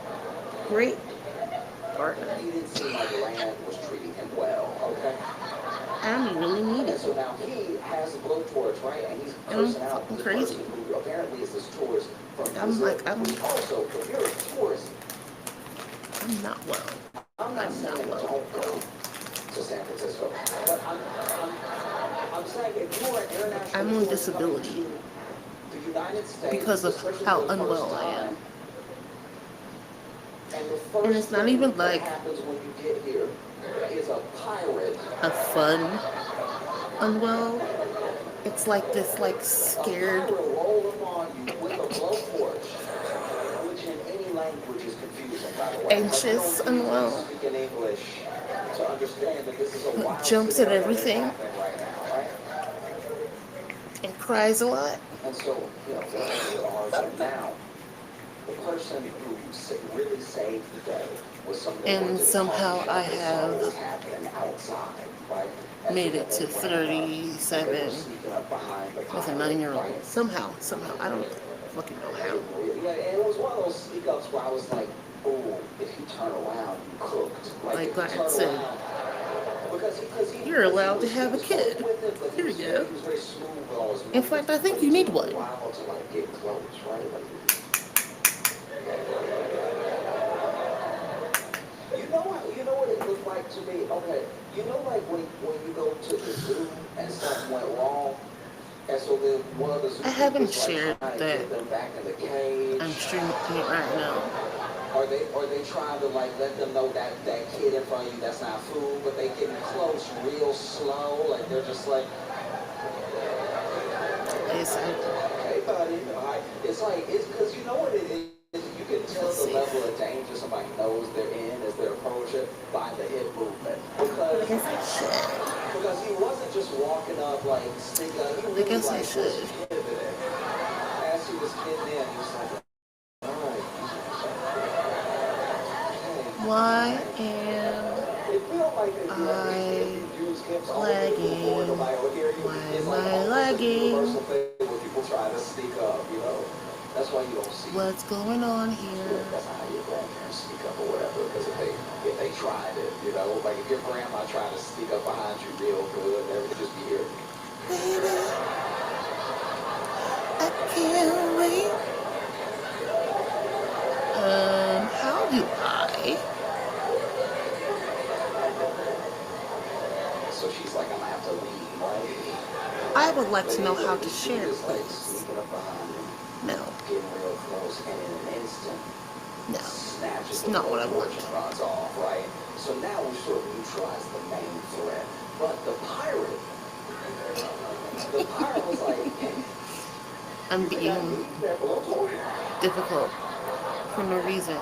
great partner. he didn't seem like land was treating him well. Okay. I really need And it. so now he has a blowtorch, right? And he's And I'm cursing out fucking this crazy. person who apparently is this tourist from I'm Brazil. like, I'm Also, if you're a tourist, not well. I'm not I'm saying not well. don't go to San Francisco, but I'm saying if you are an international I'm on tourist disability coming to the United States, because of especially how for the unwell first I am. time, and the first And it's not thing even that like happens when you get here is a pirate. a fun unwell. It's like this, like A scared. pirate roll upon you with a blowtorch, which in any language is confusing, by the way. Anxious But you don't need to unwell. speak in English to understand that this is a wild Jumps at scenario that's everything happening right now, right? and cries a lot. And so, you know, what we are now, the person who really saved the day was someone that And went to the somehow coffee shop I and saw have what was happening outside, right? And made so it to they ran up, and they were 37 sneaking up behind the with a pirate, 9-year-old. right? Somehow, I don't fucking know how. Yeah, and it was one of those sneak ups where I was like, oh, if you turn around, you cooked. Like if you God turn said, around, because you're allowed to he have a was kid. with it, but Here he you was go. very smooth with all his In movements, fact, I think but you it need took him one. a while to like get close, right? Like, you know what it looked like to me? Okay, you know like when you go to the zoo and something went wrong, and so then one of the I haven't zookeepers like shared trying to that. get them back in the cage. I'm streaming it right now. Are they trying to like let them know that that kid in front of you that's not food, but they getting close real slow, like they're just like, Yes, hey buddy, all right. It's like it's because you know what it is. You can tell the level of danger somebody knows they're in as they approach it by the hip movement. I guess I should. Because he wasn't just walking up like sneaking up. He I really guess I like should. was pivoting. As he was getting in, he was like, all right. Why am It felt like that you I use hips all lagging? before nobody would hear you. Why It's am like I almost a lagging? universal thing when people try to sneak up, you know. That's why you don't see. What's going on here? That's how your grandparents sneak up or whatever. Because if they tried it, you know, like if your grandma tried to sneak up behind you real good, they would just be here. Baby, I can't wait. How do I? So she's like, I'm gonna have to leave, right? I would like to know how to share, Just like please. sneaking up behind him, No, getting real close, and in an instant, no, snatches it's not what I want. and runs off, right? So now we sort of neutralize the main threat. But the pirate was like, I'm being difficult for no reason.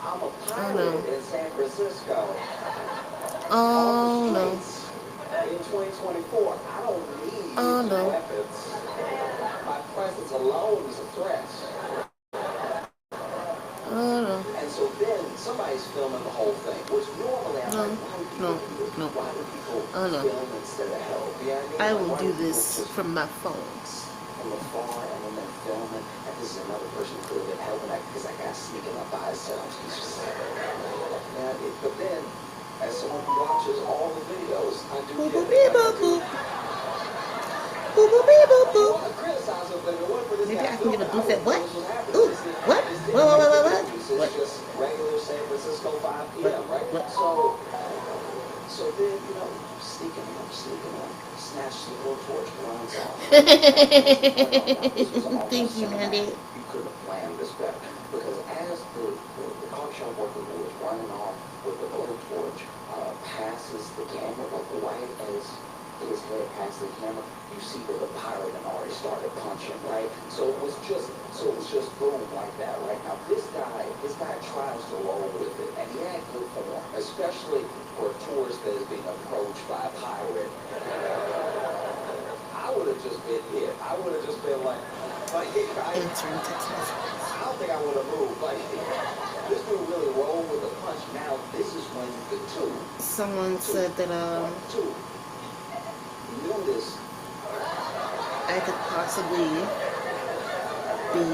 I'm a Oh pirate no. in San Francisco. Oh no. In 2024, I don't need Oh no. weapons. My presence alone is a threat. Oh no. And so then somebody's filming the whole thing, which normally I'm like, why do people Oh no. film instead of help? You know what I I mean? will Like, do why people this just from my phone. from afar and then they're filming, and this is another person who could have been helping that because that guy's sneaking up by himself. He's just like, but then, as someone who watches all the videos, I do Boop get boop beep boop boop. Boop boop beep boop boop. Maybe I can get a goof at what? Ooh, what? What? It's just regular San Francisco 5 p.m., right? What? So then, you know, sneaking up, snatch the blowtorch, runs off. Thank you, Mandy. You could have planned this better. Because as the coffee shop worker who was running off with the blowtorch passes the camera, like right as his head past the camera, you see that the pirate had already started punching, right? So it was just boom like that, right? Now this guy tries to roll with it, and he had good form, especially for a tourist that is being approached by a pirate. I would have just been hit. I would have just been like Answering text messages. I'll think I would have moved. Like, this dude really rolled with a punch. Now, this is when the two. Someone said that Two. Notice. I could possibly be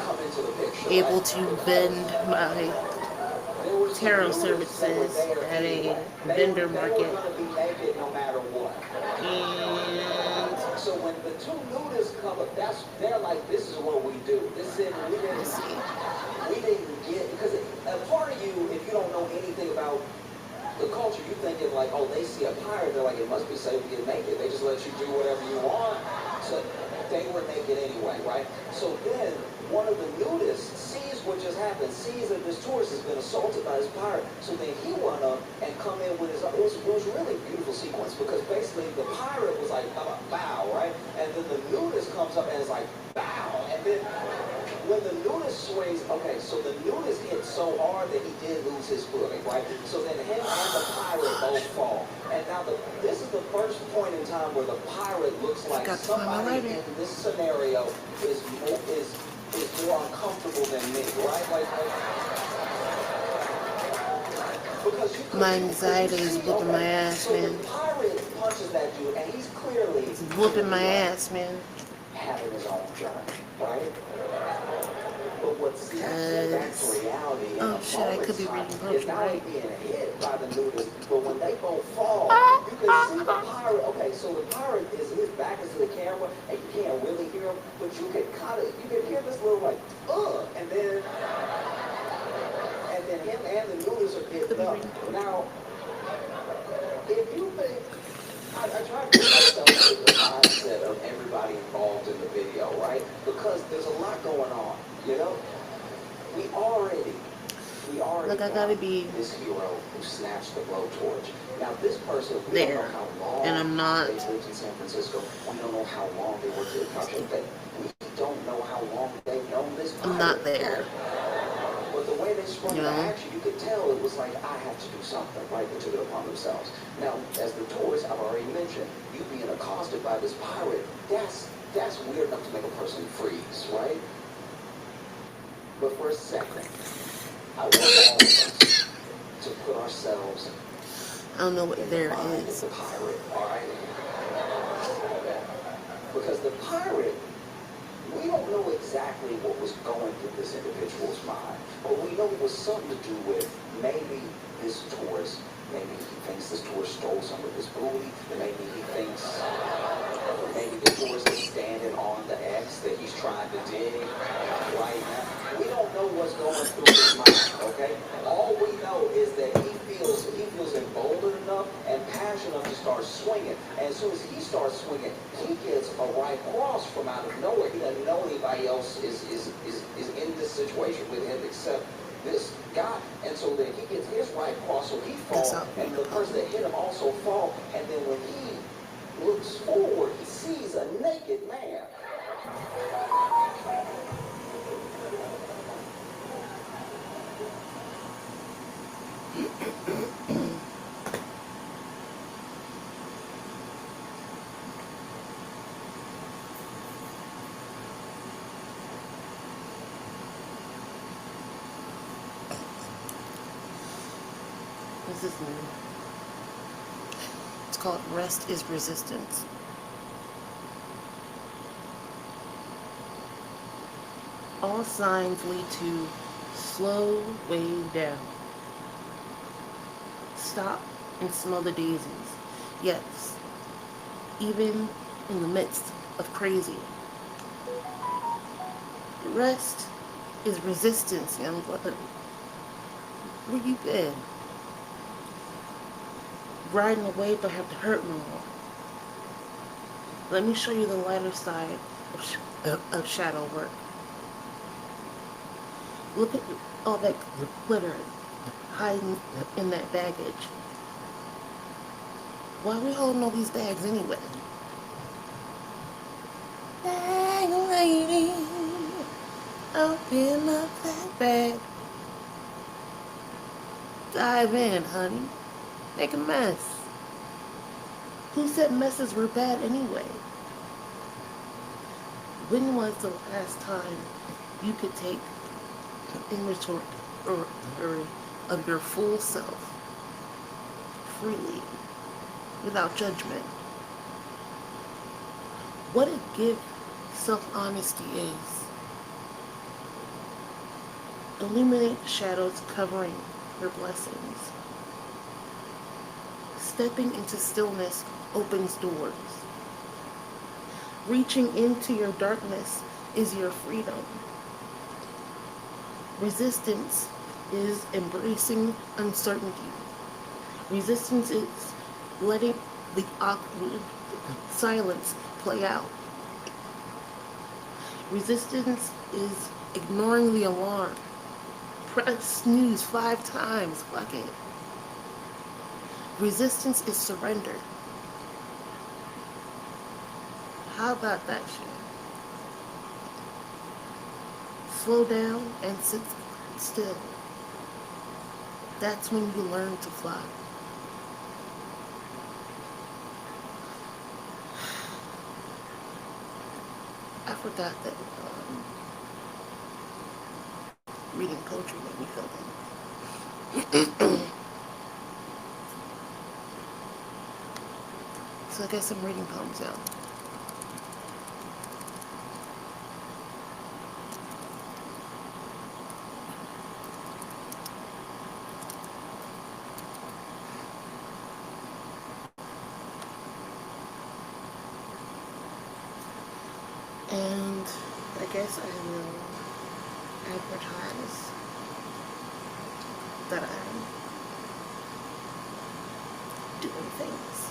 Come into the picture, able right? to vend my tarot services at a vendor market. And so when the two nudists come up, they're like, this is what we do. This is we didn't get, because a part of you, if you don't know anything about the culture, you thinking like, oh, they see a pirate, they're like, it must be safe to get naked. They just let you do whatever you want. So they were naked anyway, right? So then one of the nudists sees what just happened, sees that this tourist has been assaulted by this pirate. So then he went up and come in with his, it was a really beautiful sequence, because basically the pirate was like, bow, right? And then the nudist comes up and is like, bow. And then when the nudist swings, okay, so the nudist hit so hard that he did lose his footing, right? So then him and the pirate both fall. And now this is the first point in time where the pirate looks like somebody in this scenario is more uncomfortable than me, right? Because my anxiety is whooping my ass, man. So the pirate punches that dude, and he's clearly whooping my ass, man. Having his own journey, right? But what's that's reality. Oh shit, I could be reading poetry, right? Being hit by the nudist, but when they both fall, you can see the pirate. Okay, so the pirate is, his back is to the camera, and you can't really hear him, but you can hear this little like, and then him and the nudist are getting up. Now, if you think, I try to put myself in the mindset of everybody involved in the video, right? Because there's a lot going on, you know? We already Look, I gotta be this hero who snatched the blowtorch. Now this person, we there, don't know how long and I'm not. they lived in San Francisco. We don't know how long they worked at the project. We don't know how long they've known this pirate. I'm not there. But the way they sprung into action, you could tell it was like, I have to do something, right? They took it upon themselves. Now, as the tourist, I've already mentioned, you being accosted by this pirate, that's weird enough to make a person freeze, right? But for a second, I want all of us to put ourselves I don't know what there is. The pirate, all right? Because the pirate, we don't know exactly what was going through this individual's mind, but we know it was something to do with maybe this tourist, maybe he thinks this tourist stole some of his booty, maybe he thinks maybe the tourist is standing on the X that he's trying to dig right now. We don't know what's going through his mind, okay? All we know is that he feels emboldened enough and passionate enough to start swinging. And as soon as he starts swinging, he gets a right cross from out of nowhere. He doesn't know anybody else is in this situation with him except this guy. And so then he gets his right cross, so he falls, and the person that hit him also fall. And then when he looks forward, he sees a naked man. What's this name? It's called Rest is Resistance. All signs lead to slow way down. Stop and smell the daisies. Yes, even in the midst of crazy. Rest is resistance, young blood. Where you been? Riding a wave don't have to hurt no more. Let me show you the lighter side of shadow work. Look at all that glitter hiding in that baggage. Why are we holding all these bags anyway? Bag lady, open up that bag. Dive in, honey. Make a mess. Who said messes were bad anyway? When was the last time you could take inventory or, of your full self freely without judgment. What a gift self-honesty is. Illuminate the shadows covering your blessings. Stepping into stillness opens doors. Reaching into your darkness is your freedom. Resistance is embracing uncertainty. Resistance is letting the awkward silence play out. Resistance is ignoring the alarm. Press snooze 5 times. Fuck it. Resistance is surrender. How about that shit? Slow down and sit still. That's when you learn to fly. I forgot that reading poetry made me feel that. So I guess I'm reading poems now. And I guess I will advertise that I'm doing things.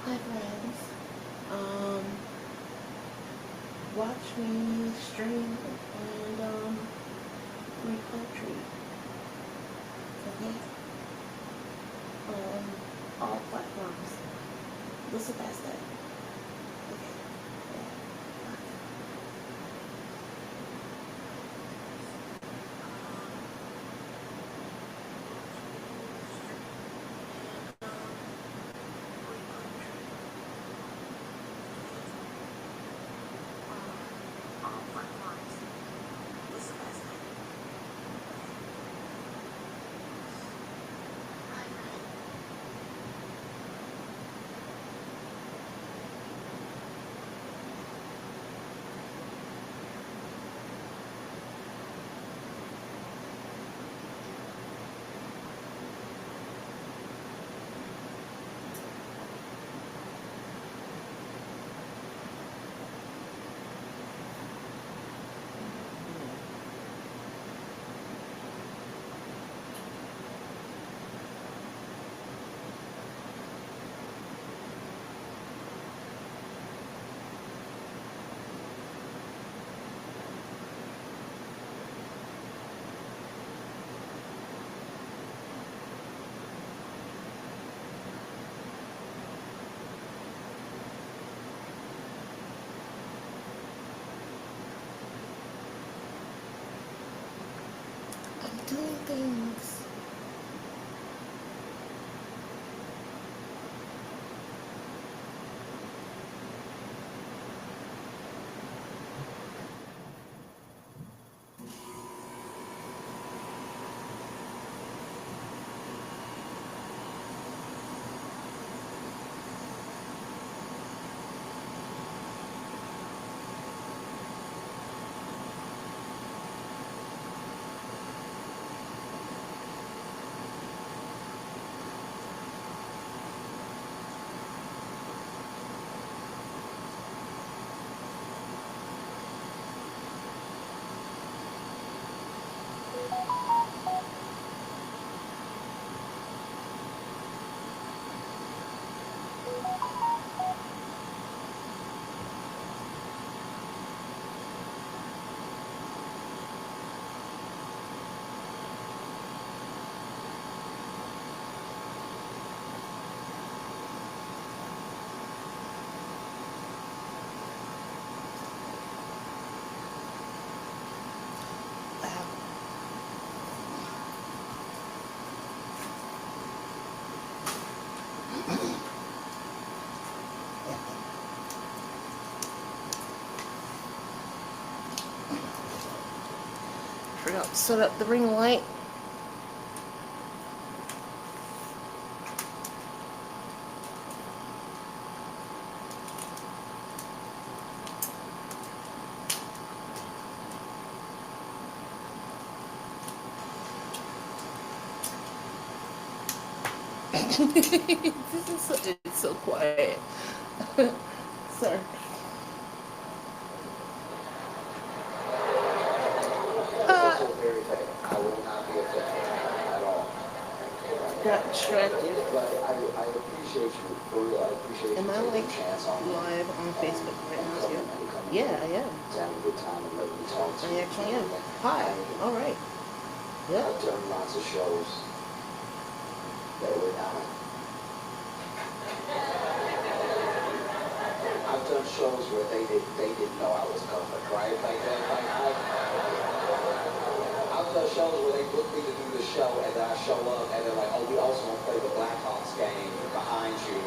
Hi friends. Um, Watch me stream and read poetry. Okay? All platforms. Listen past that. Okay. Yeah. things. Wow. Forgot to set up the ring light. It's so quiet. Sorry. It's also very vague. I will not be offended at all. Got distracted. But I appreciate you, for real. I appreciate Am you I taking like a chance on me. live on Facebook right now? Coming and coming Yeah, in I am. to have a good time and let me talk to I you. actually am. Hi. All right. Yep. I've done lots of shows that were not. I've done shows where they didn't know I was coming, right? I've done shows where they booked me to do the show and then I show up and they're like, oh, we also want to play the Blackhawks game behind you.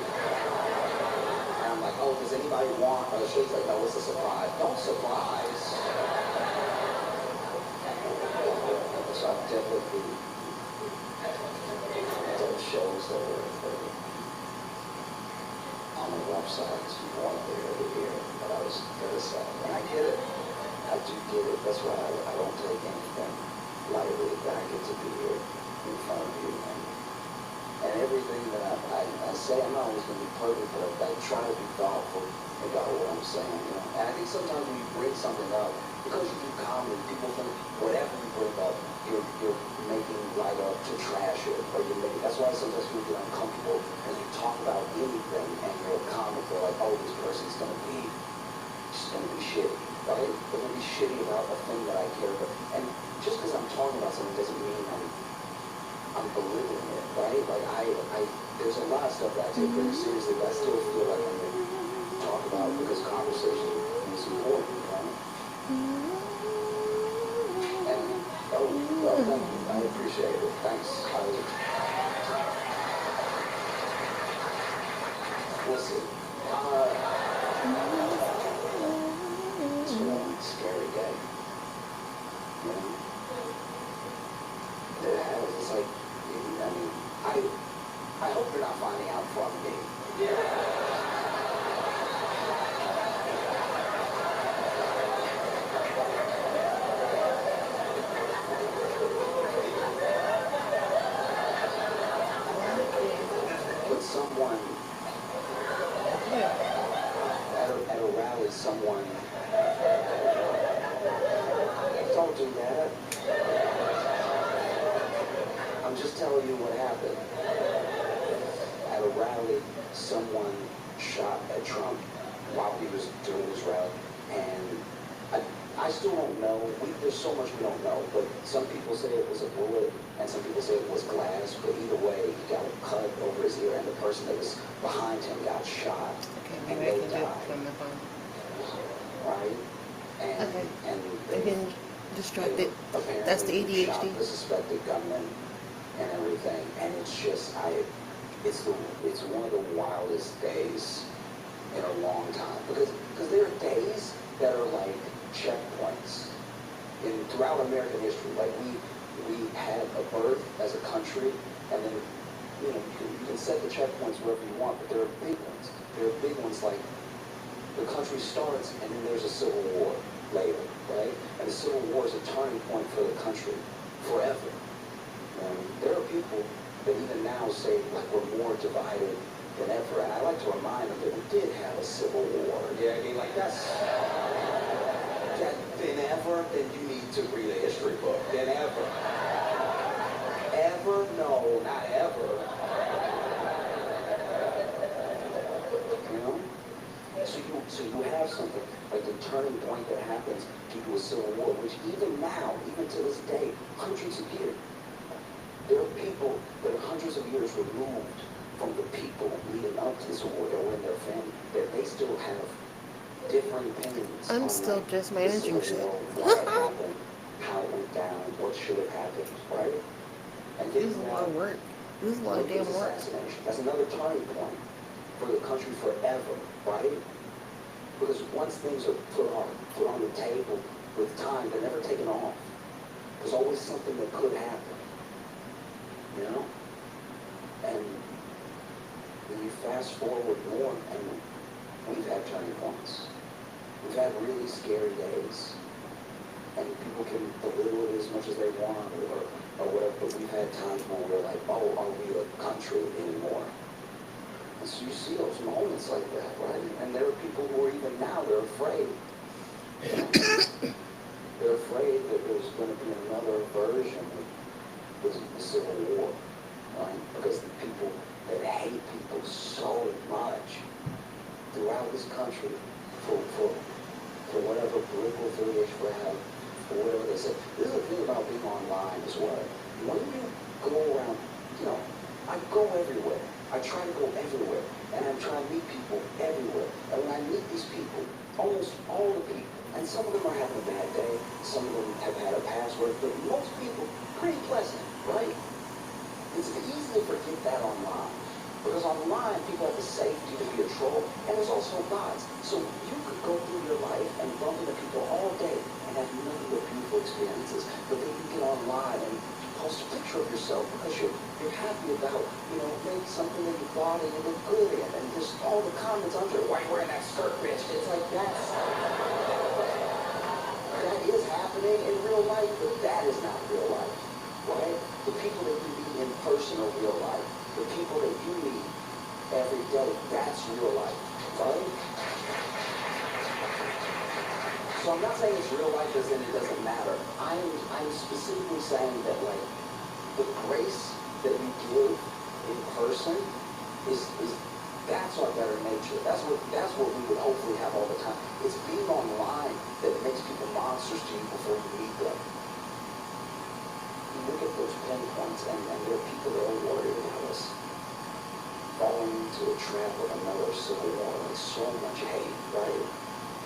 And I'm like, oh, does anybody want a show? He's like, no, it's a surprise. Don't surprise. So I've definitely done shows that were on the rough side, one there, over here, but I was gonna say, and I get it. I do get it. That's why I don't take anything lightly that I get to be here in front of you. And everything that I say, I'm not always going to be perfect, but I try to be thoughtful about what I'm saying. You know? And I think sometimes when you bring something up, because you do comedy, people think whatever you bring up, you're making light of to trash it, or you're making. That's why sometimes people get uncomfortable as you talk about anything and you're a comic. They're like, oh, this person's going to be shitty, right? They're going to be shitty about a thing that I care about. And just because I'm talking about something doesn't mean I'm belittling it, right? Like there's a lot of stuff that I take very seriously, but I still feel like I'm going to talk about because conversation is important, you know? And well, thank you. I appreciate it. Thanks. Listen, it's been a scary day, you know? It has. It's like, I mean, I hope you're not finding out from me. But someone at a rally, someone don't do that. I'm just telling you what happened. At a rally, someone shot at Trump while he was doing his rally, and I still don't know. There's so much we don't know, but some people say it was a bullet, and some people say it was glass, but either way, he got a cut over his ear, and the person that was behind him got shot, and they died. From the phone. Right? And, Okay. and I can Distracted. Apparently That's the shot ADHD. the suspected gunman and everything, and it's just it's one of the wildest days in a long time because there are days that are like checkpoints throughout American history. Like we had a birth as a country, and then you can set the checkpoints wherever you want, but there are big ones. There are big ones like the country starts and then there's a civil war later, right? And the Civil War is a turning point for the country forever. And there are people that even now say like we're more divided than ever. And I like to remind them that we did have a civil war. Yeah, I mean, like that than ever, then you need to read a history book. Than ever. Ever? No, not ever. You know? So you have something like the turning point that happens due to a civil war, which even now, even to this day, hundreds of years, there are people that are hundreds of years removed from the people leading up to this war that were in their family, that they still have different opinions. I'm still like, just managing shit. Why it happened, how it went down, what should have happened, right? And This is a lot of work. This is a lot of damn work. That's another turning point for the country forever, right? Because once things are put on the table with time, they're never taken off. There's always something that could happen, you know? And when you fast forward more, and we've had turning points. We've had really scary days. And people can belittle it as much as they want or whatever, but we've had times when we're like, oh, are we a country anymore? And so you see those moments like that, right? And there are people who are even now, they're afraid. They're afraid that there's going to be another version of the Civil War, right? Because the people that hate people so much throughout this country for whatever political affiliation we have, or whatever they say. This is the thing about being online as well. When you go around, I go everywhere. I try to go everywhere. And I'm trying to meet people everywhere. And when I meet these people, almost all the people, and some of them are having a bad day, some of them have had a password, but most people, pretty pleasant, right? It's easy to forget that online. Because online, people have the safety to be a troll, and there's also bots. So you could go through your life and bump into people all day and have nothing but beautiful experiences. But then you get online and you post a picture of yourself because you're happy about, maybe something that you bought and you look good in. And just all the comments under it, why are you wearing that skirt, bitch? It's like that is happening in real life, but that is not real life, right? The people that you meet in person are real life. The people that you meet every day, that's real life, right? So I'm not saying it's real life as in it doesn't matter. I'm specifically saying that, like, the grace that you give in person is that's our better nature. That's what we would hopefully have all the time. It's being online that makes people monsters to you before you meet them. You look at those pinpoints, and there are people that are worried about us falling into a trap of another civil war, like so much hate, right?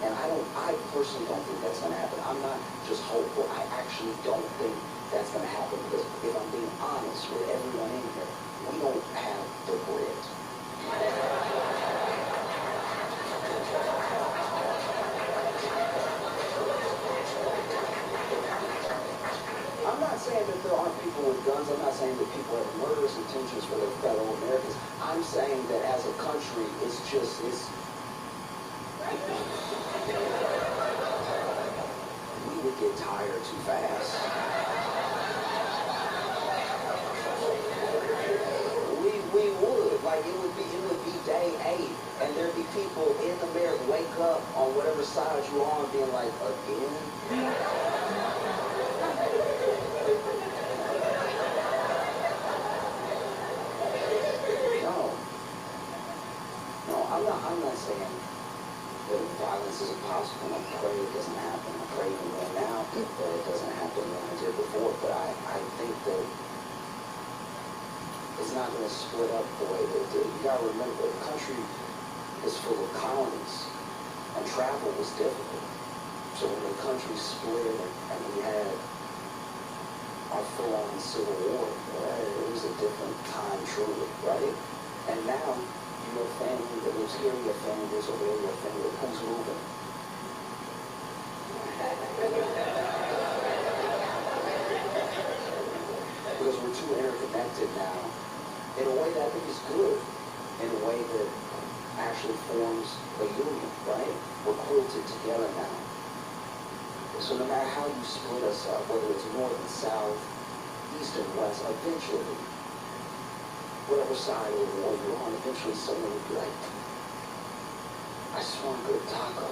And I personally don't think that's going to happen. I'm not just hopeful. I actually don't think that's going to happen because if I'm being honest with everyone in here, we don't have the grit. I'm not saying that there aren't people with guns. I'm not saying that people have murderous intentions for their fellow Americans. I'm saying that as a country, it's we would get tired too fast. We would. Like, it would be day 8, and there'd be people in America wake up on whatever side you're on being like, again? No, I'm not saying that violence is impossible. I pray it doesn't happen. I pray even more now that it doesn't happen than I did before. But I think that it's not going to split up the way that it did. You got to remember, the country is full of colonies, and travel was difficult. So when the country split and we had our full-on civil war, it was a different time, truly, right? And now, your family that lives here, your family lives over there, your family, who's moving? Because we're too interconnected now, in a way that I think is good, in a way that actually forms a union, right? We're quilted together now. So no matter how you split us up, whether it's north and south, east and west, eventually, whatever side of the war you're on, eventually someone would be like, I just want a good taco.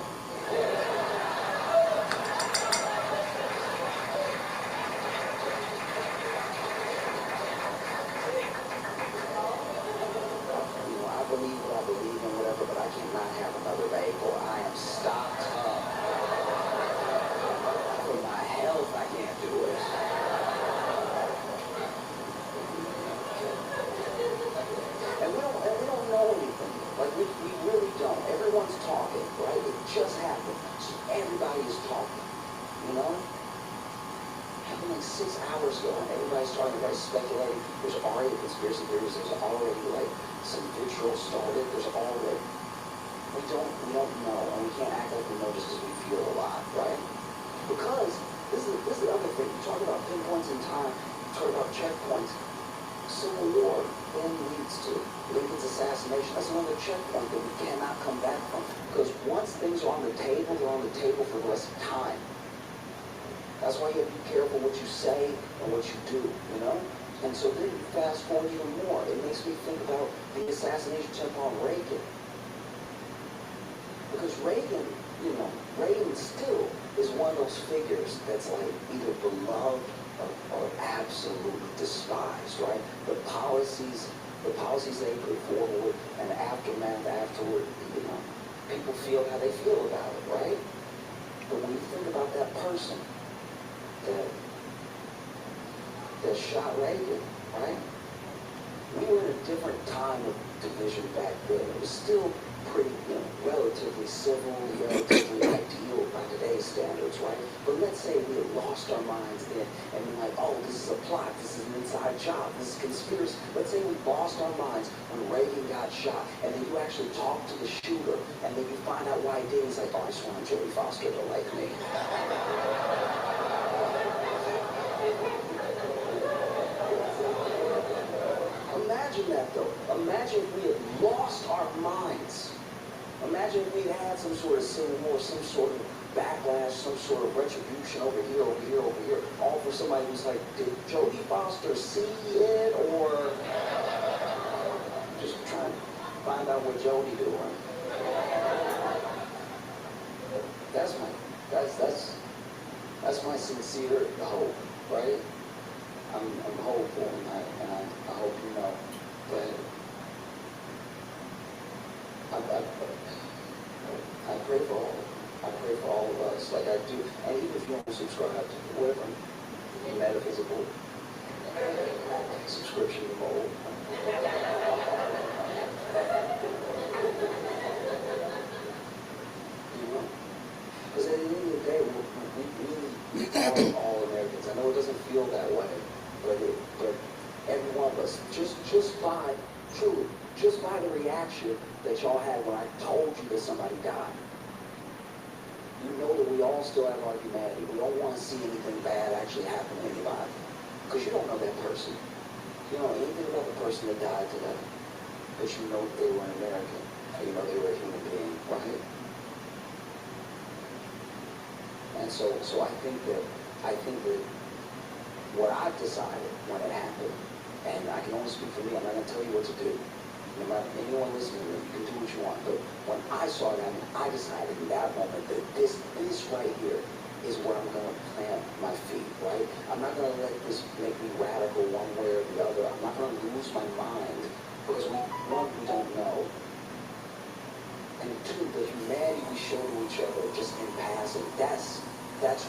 I believe what I believe in, whatever, but I cannot have another bagel. I am stocked up. For my health, I can't do it. And we don't know anything. Like, we really don't. Everyone's talking, right? It just happened. So everybody is talking, you know? Happened like 6 hours ago, and everybody's talking, everybody's speculating. There's already conspiracy theories. There's already, like, some vitriol started. There's already... We don't know, and we can't act like we know just because we feel a lot, right? Because this is the other thing. You talk about pinpoints in time. You talk about checkpoints. Civil War then leads to Lincoln's assassination. That's another checkpoint that we cannot come back from. Because once things are on the table, they're on the table for the rest of time. That's why you have to be careful what you say and what you do, you know? And so then you fast forward even more. It makes me think about the assassination attempt on Reagan. Because Reagan, Reagan still is one of those figures that's like either beloved or absolutely despised, right? The policies they put forward and the aftermath afterward, people feel how they feel about it, right? But when you think about that person that shot Reagan, right? We were in a different time of division back then. It was still pretty, relatively civil, relatively ideal by today's standards, right? But let's say we had lost our minds then, and we're like, oh, this is a plot, this is an inside job, this is conspiracy. Let's say we lost our minds when Reagan got shot, and then you actually talk to the shooter, and then you find out why he did. He's like, oh, I just want Jodie Foster to like me. Imagine that, though. Imagine if we had lost our minds. Imagine if we had had some sort of civil war, some sort of backlash, some sort of retribution over here, all for somebody who's like, did Jodie Foster see it, or just trying to find out what Jodie doing? That's my sincere hope, right? I'm hopeful, and I hope you know, but I pray for all. I pray for all of us, like I do. And even if you don't subscribe to whatever metaphysical subscription mode, because at the end of the day, we all Americans. I know it doesn't feel that way, but every one of us, just by the reaction that y'all had when I told you that somebody died, you know that we all still have our humanity. We don't want to see anything bad actually happen to anybody, because you don't know that person. You don't know anything about the person that died today, but you know they were an American, and you know they were a human being, right? And so I think that what I've decided when it happened, and I can only speak for me, I'm not going to tell you what to do. No matter anyone listening, you can do what you want. But when I saw it happen, I decided in that moment that this right here is where I'm going to plant my feet, right? I'm not going to let this make me radical one way or the other. I'm not going to lose my mind, because one, we don't know. And two, the humanity we show to each other just in passing, that's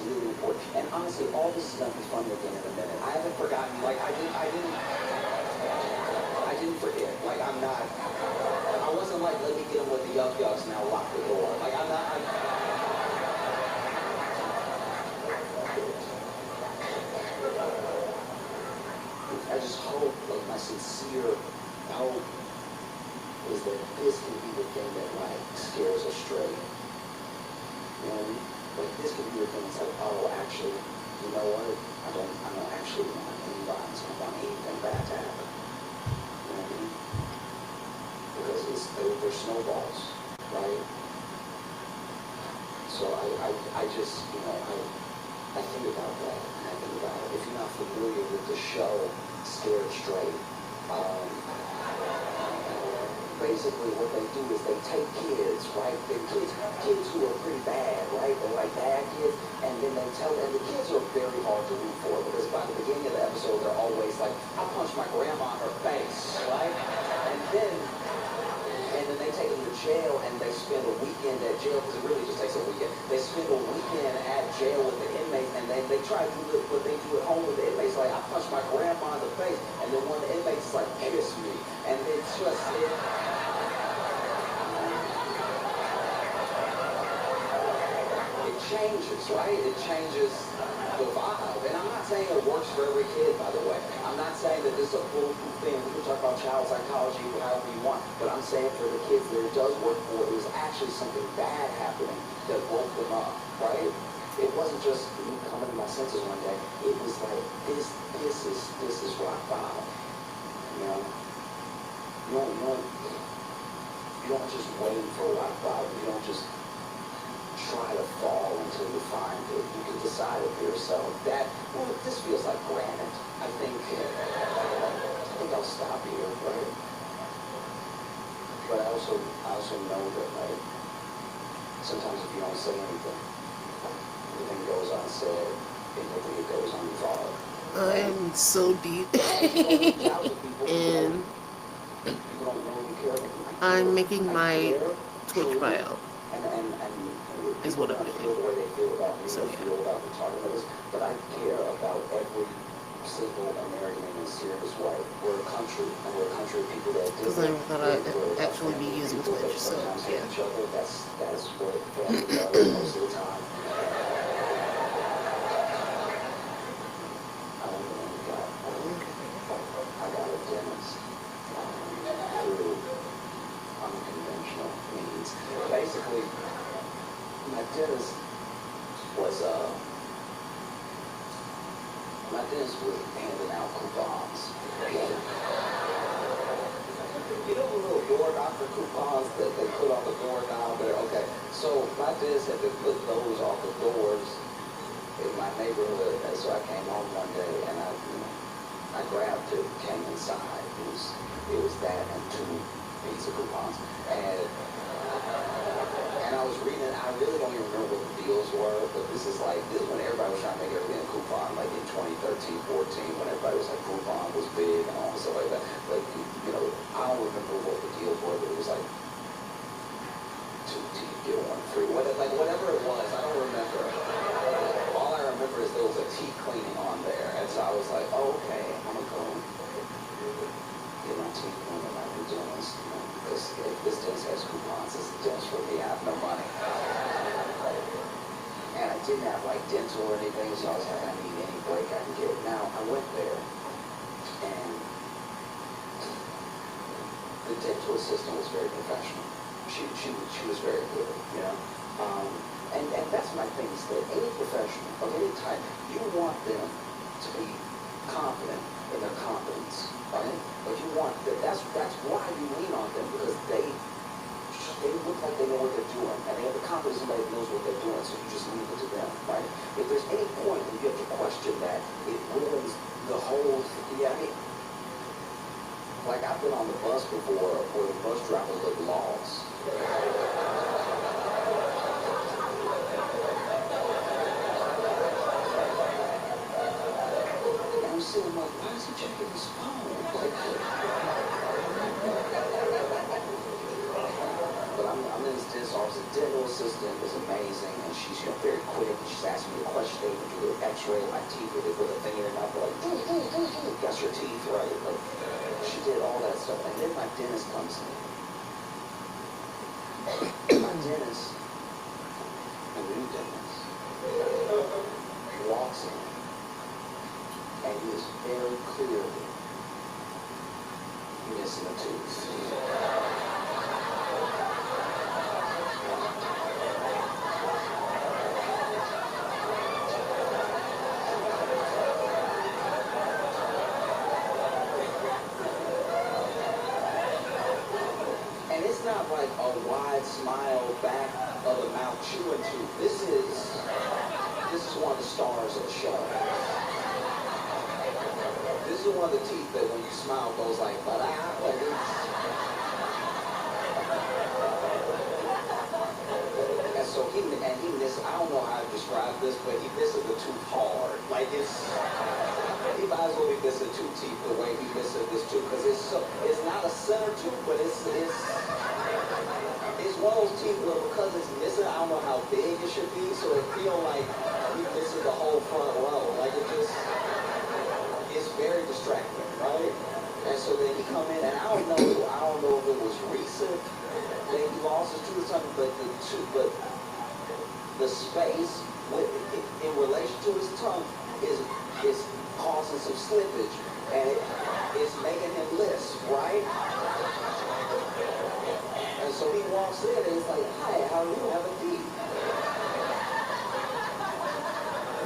really important. And honestly, all this is going to be fun again in a minute. I haven't forgotten, like, I didn't forget. Like, I wasn't like, let me get him with the yuck-yucks, now lock the door. Like, I'm not, sincere hope is that this can be the thing that like scares us straight. You know what I mean? Like this can be the thing that's like, oh, actually, you know what? I don't actually want anybody to want anything bad to happen. You know what I mean? Because they're snowballs, right? So I just, you know, I think about that, and I think about it. If you're not familiar with the show Scared Straight, basically what they do is they take kids, right? They're kids who are pretty bad, right? They're like bad kids, and then they tell them, and the kids are very hard to root for, because by the beginning of the episode, they're always like, I punched my grandma in her face, right? And then they take them to jail, and they spend a weekend at jail, because it really just takes a weekend. They spend a weekend at jail with the inmates, and they try to do what they do at home with the inmates, like, I punched my grandma in the face, and then one of the inmates is like, kiss me, and it's just, it changes, right? It changes the vibe. And I'm not saying it works for every kid, by the way. I'm not saying that this is a foolproof thing. We can talk about child psychology however you want. But I'm saying for the kids that it does work for, it was actually something bad happening that woke them up, right? It wasn't just me coming to my senses one day. It was like, this is rock bottom. You know? You don't just wait for rock bottom. You don't just try to fall until you find it. You can decide it for yourself. That, well, this feels like granite. I think I'll stop here, right? But I also know that, like, sometimes if you don't say anything, everything goes unsaid, and everything goes unthought. I am so deep. And I'm making my Twitch bio. Is what I'm doing. So yeah. But I care about every single American in a serious way. We're a country, and we're a country of people that because I thought I'd actually be using Twitch, so yeah. That's what family does most of the time. I got a dentist through unconventional means. Basically, my dentist was handing out coupons. You know the little door knocker coupons that they put on the door down there? Okay, so my dentist had to put those on the doors in my neighborhood, and so I came home one day and I grabbed it, came inside. It was that and 2 pizza coupons. And I was reading, I really don't even remember what the deals were, but this is when everybody was trying to make everything a coupon, like in 2013, 14, when everybody was like, coupon was big and all stuff like that. Like, you know, I don't remember what the deals were, but it was like 2 teeth, get 1 free. Whatever it was, I don't remember. All I remember is there was a teeth cleaning on there, and so I was like, oh, okay, I'm gonna go get my teeth cleaned like I'm doing this, you know, because if this dentist has coupons, this is the dentist for me. I have no money. And I didn't have like dental or anything, so I was like, I need any break I can get. Now, I went there, and the dental assistant was very professional. She was very good, you know. And that's my thing, is that any professional of any type, you want them to be confident in their competence, right? But you want that's why you lean on them, because they look like they know what they're doing, and they have the confidence somebody knows what they're doing, so you just leave it to them, right? If there's any point that you have to question that, it ruins the whole, yeah, I mean, like I've been on the bus before where the bus driver looked lost. And I'm sitting like, why is he checking his phone? But I'm in this dentist office. The dental assistant is amazing, and she's very quick. She's asking me a question. They even do an X-ray of my teeth. They put a finger in my mouth, like, got your teeth right. Like, she did all that stuff, and then my dentist comes in. My dentist, a new dentist, walks in, and he is very clearly missing a tooth. And it's not like a wide smile back of the mouth chewing tooth. This is one of the stars of the show. This is one of the teeth that when you smile goes like, but and so he misses, I don't know how to describe this, but he misses the tooth hard. Like he might as well be missing two teeth the way he misses this tooth, because it's not a center tooth, but it's one of those teeth where because it's missing, I don't know how big it should be, so it feels like he misses the whole front row. Like it's very distracting, right? And so then he come in, and I don't know if it was recent that he lost his tooth or something, but the space in relation to his tongue is causing some slippage, and it's making him lisp, right? And so he walks in and he's like, "Hi, how are you? Have a seat."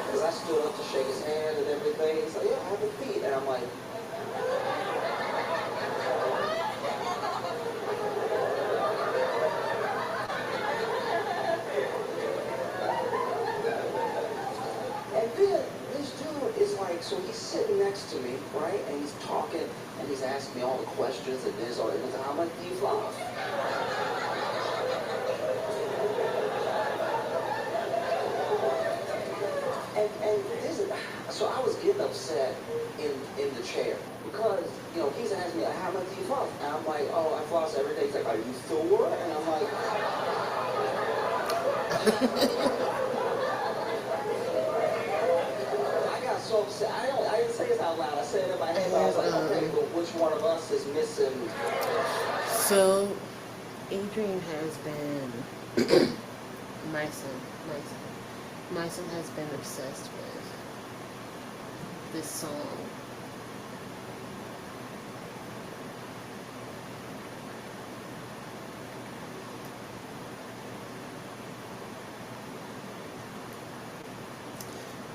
Because I stood up to shake his hand and everything. He's like, "Yeah, have a seat." And I'm like, and then this dude is like, so he's sitting next to me, right? And he's talking and he's asking me all the questions and this or that. How much do you floss? And this is, so I was getting upset in the chair because, he's asking me, how much do you floss? And I'm like, oh, I floss every day. He's like, are you sure? And I'm like, I got so upset. I didn't say this out loud. I said it in my head. I was like, okay, but which one of us is missing? So, Adrian has been, my son has been obsessed with this song.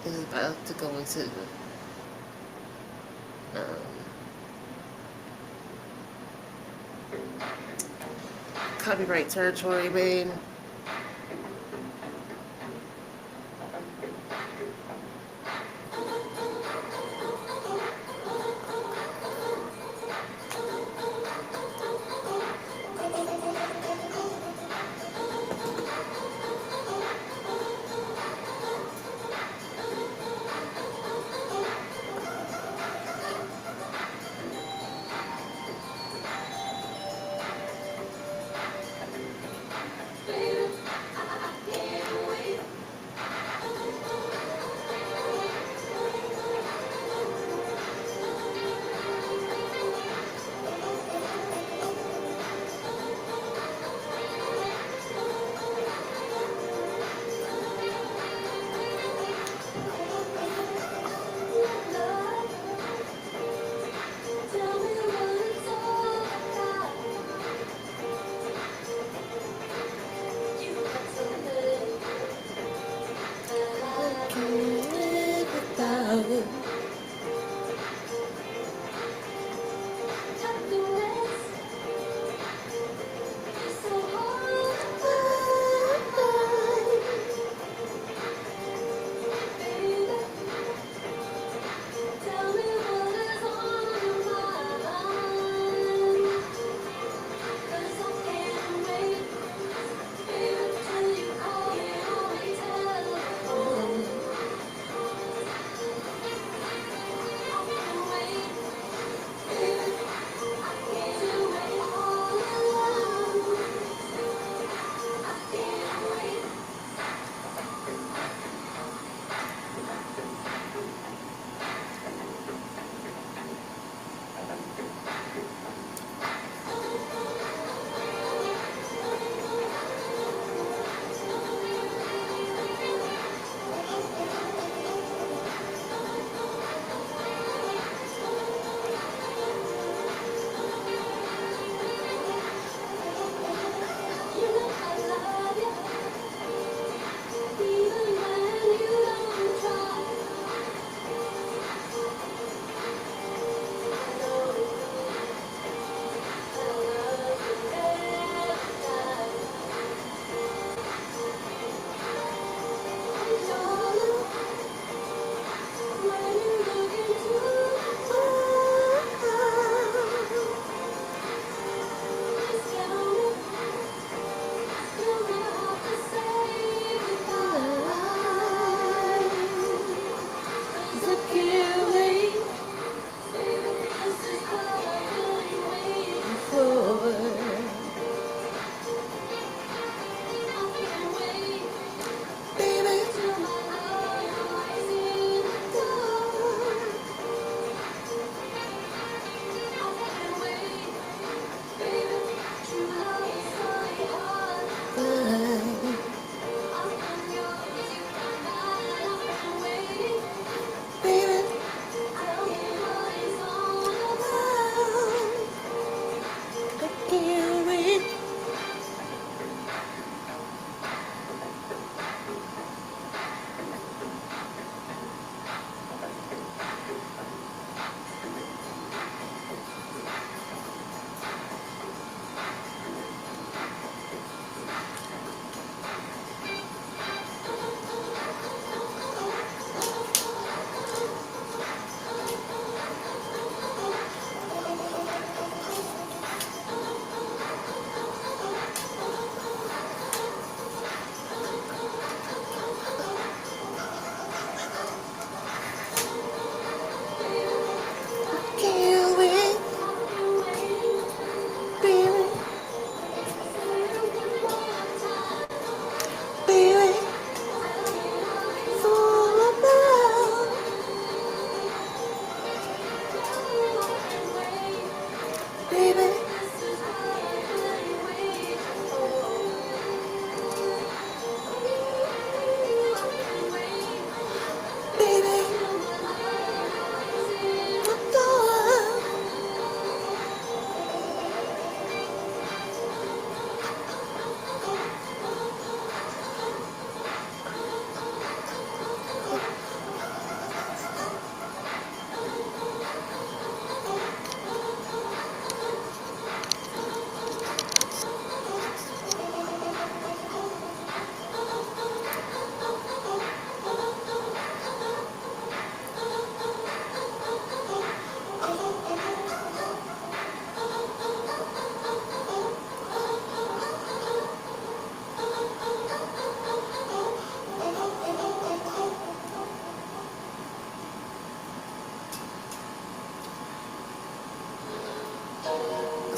Is about to go into copyright territory, man. They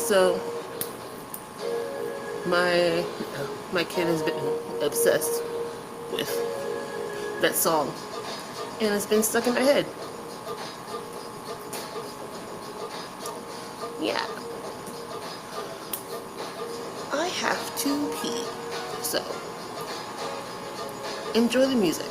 So my kid has been obsessed with that song, and it's been stuck in my head. Yeah, I have to pee, so enjoy the music.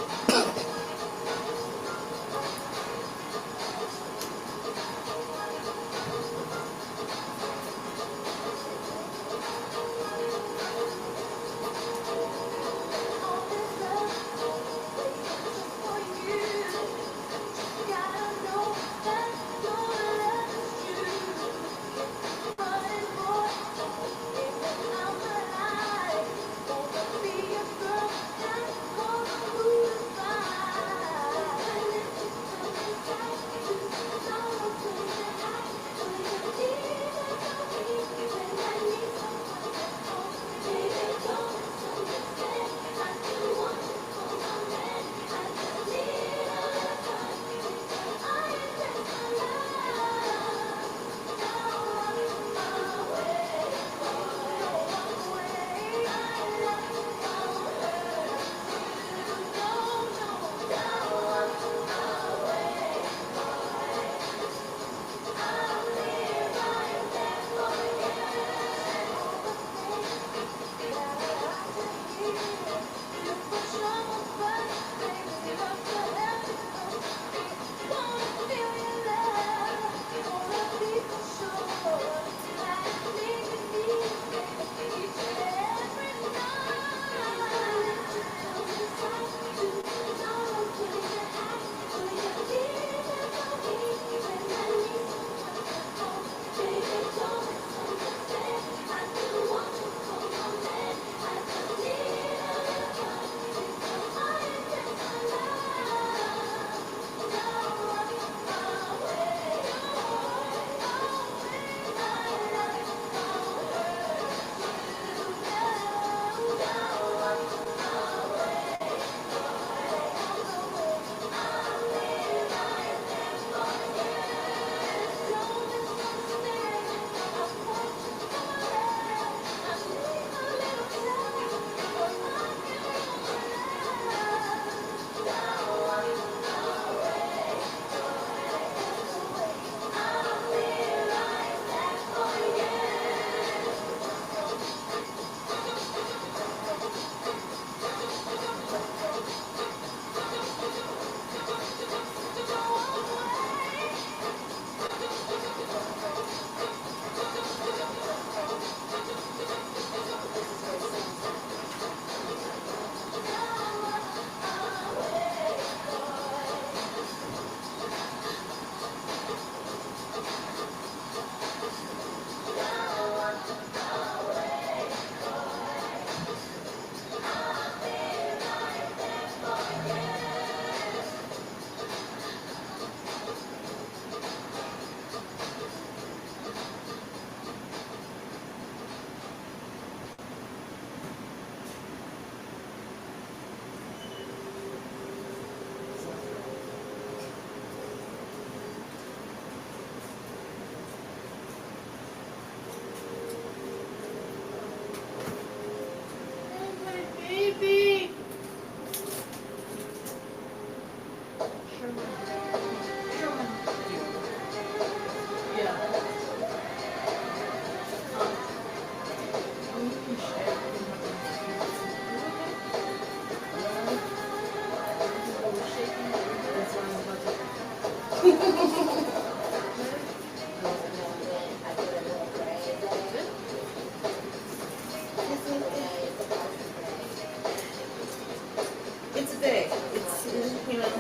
It's a day. It's, you know.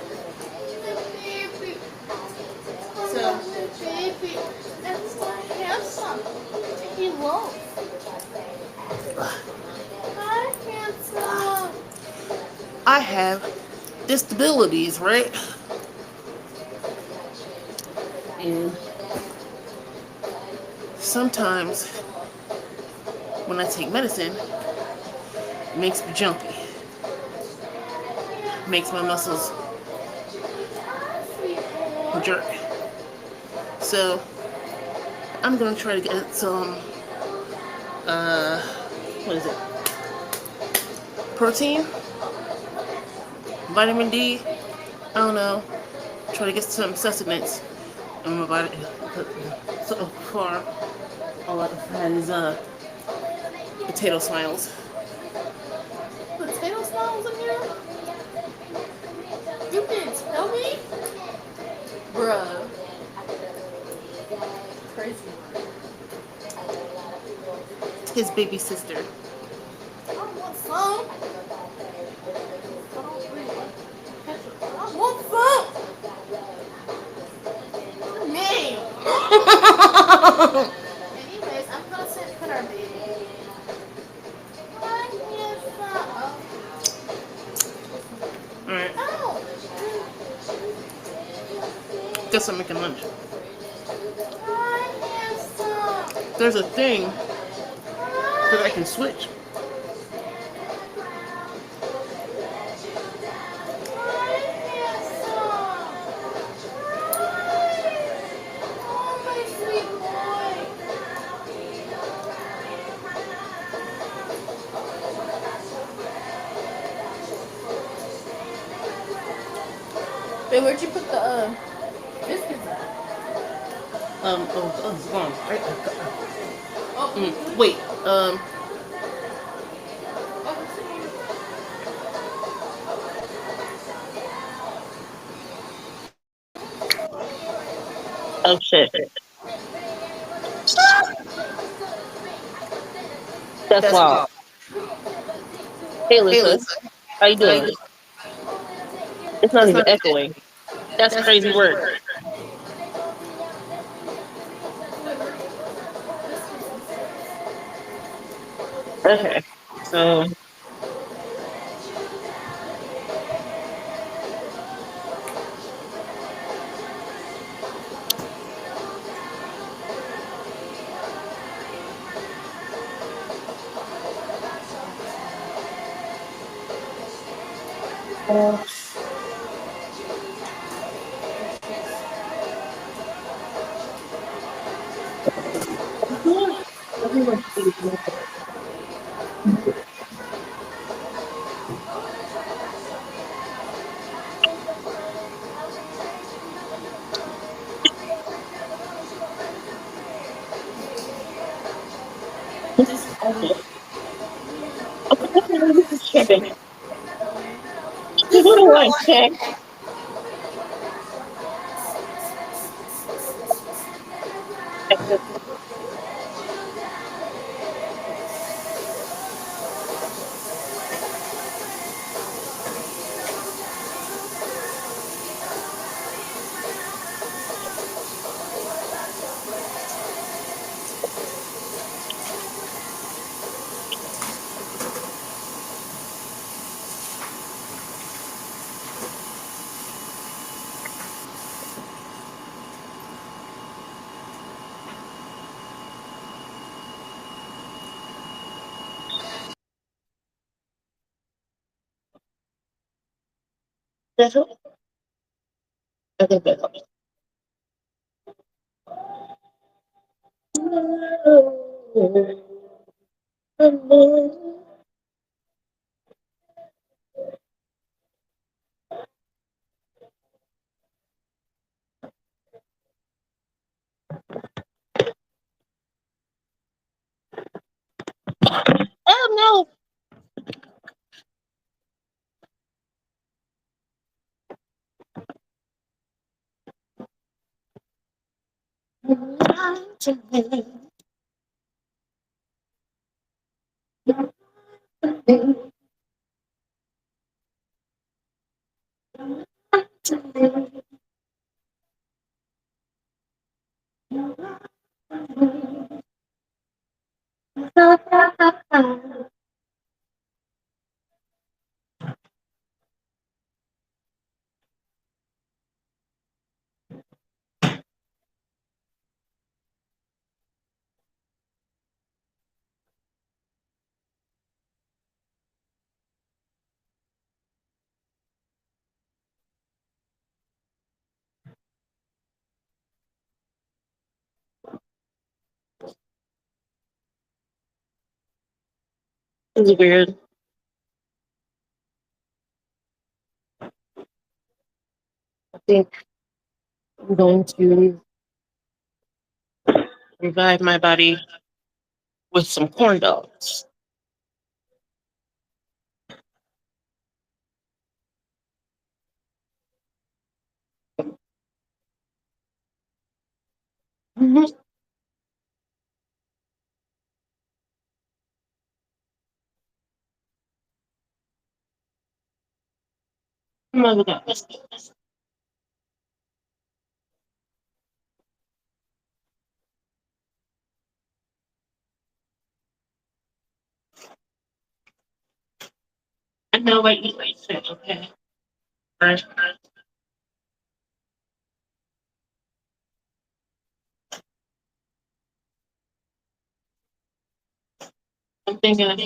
So. Baby, that's not handsome. He won't. Hi, handsome. I have disabilities, right? And sometimes when I take medicine, it makes me jumpy. Makes my muscles jerk. So I'm gonna try to get some what is it? Protein, vitamin D. I don't know. Try to get some sustenance in my body. So far, all I've had is potato smiles. Potato smiles in here? You can tell me? Bruh. Crazy. His baby sister. I want some. I want some. Name. Anyways, I'm gonna put our baby. I need some. All right. Oh. Guess I'm making lunch. I need some. There's a thing that I can switch. I need some. Oh, my sweet boy. Wait, where'd you put the biscuits at? It's gone. Right. Oh, Wait. Oh shit. That's wild. Hey, Hey, okay. Lisa. Lisa. How you How you doing? doing? It's not It's even not echoing. That's that's crazy crazy work. work. Okay. So. Shipping. You do one check. That's all. Okay, that's all. Oh no. It's weird. I think I'm going to revive my body with some corn dogs. Mhm. Mother got this. I know what you said, okay? Right. I'm thinking of it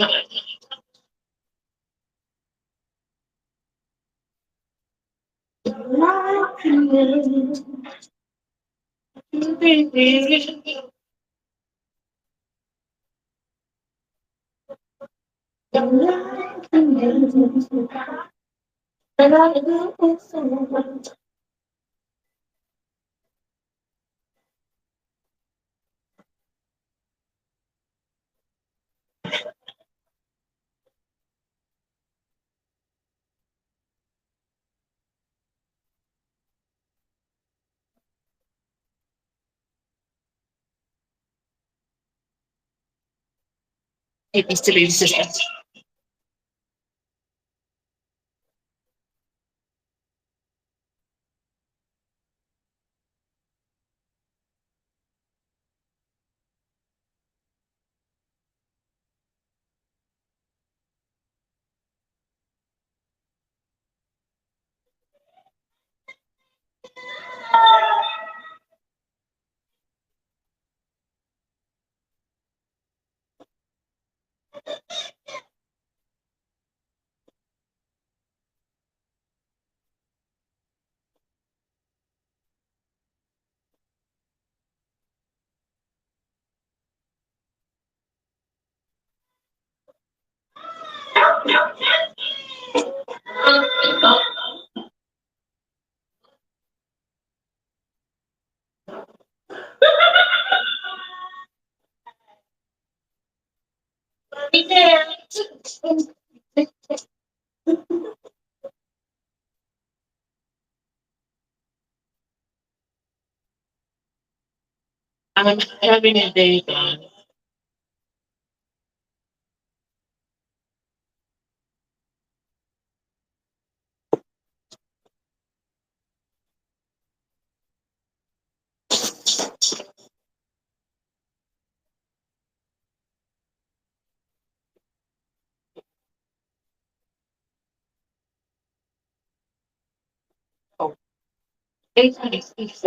needs to be consistent. I'm having a day gone. Oh, 8:26.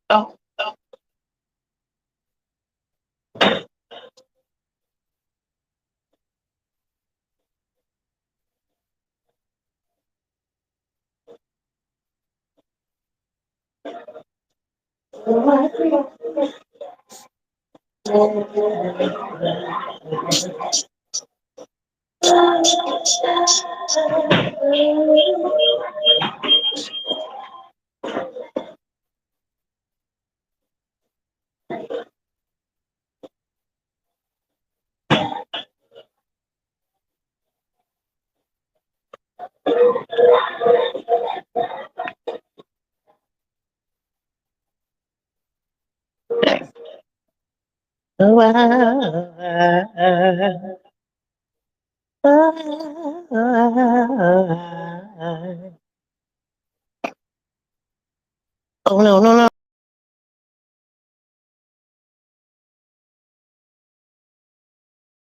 Oh,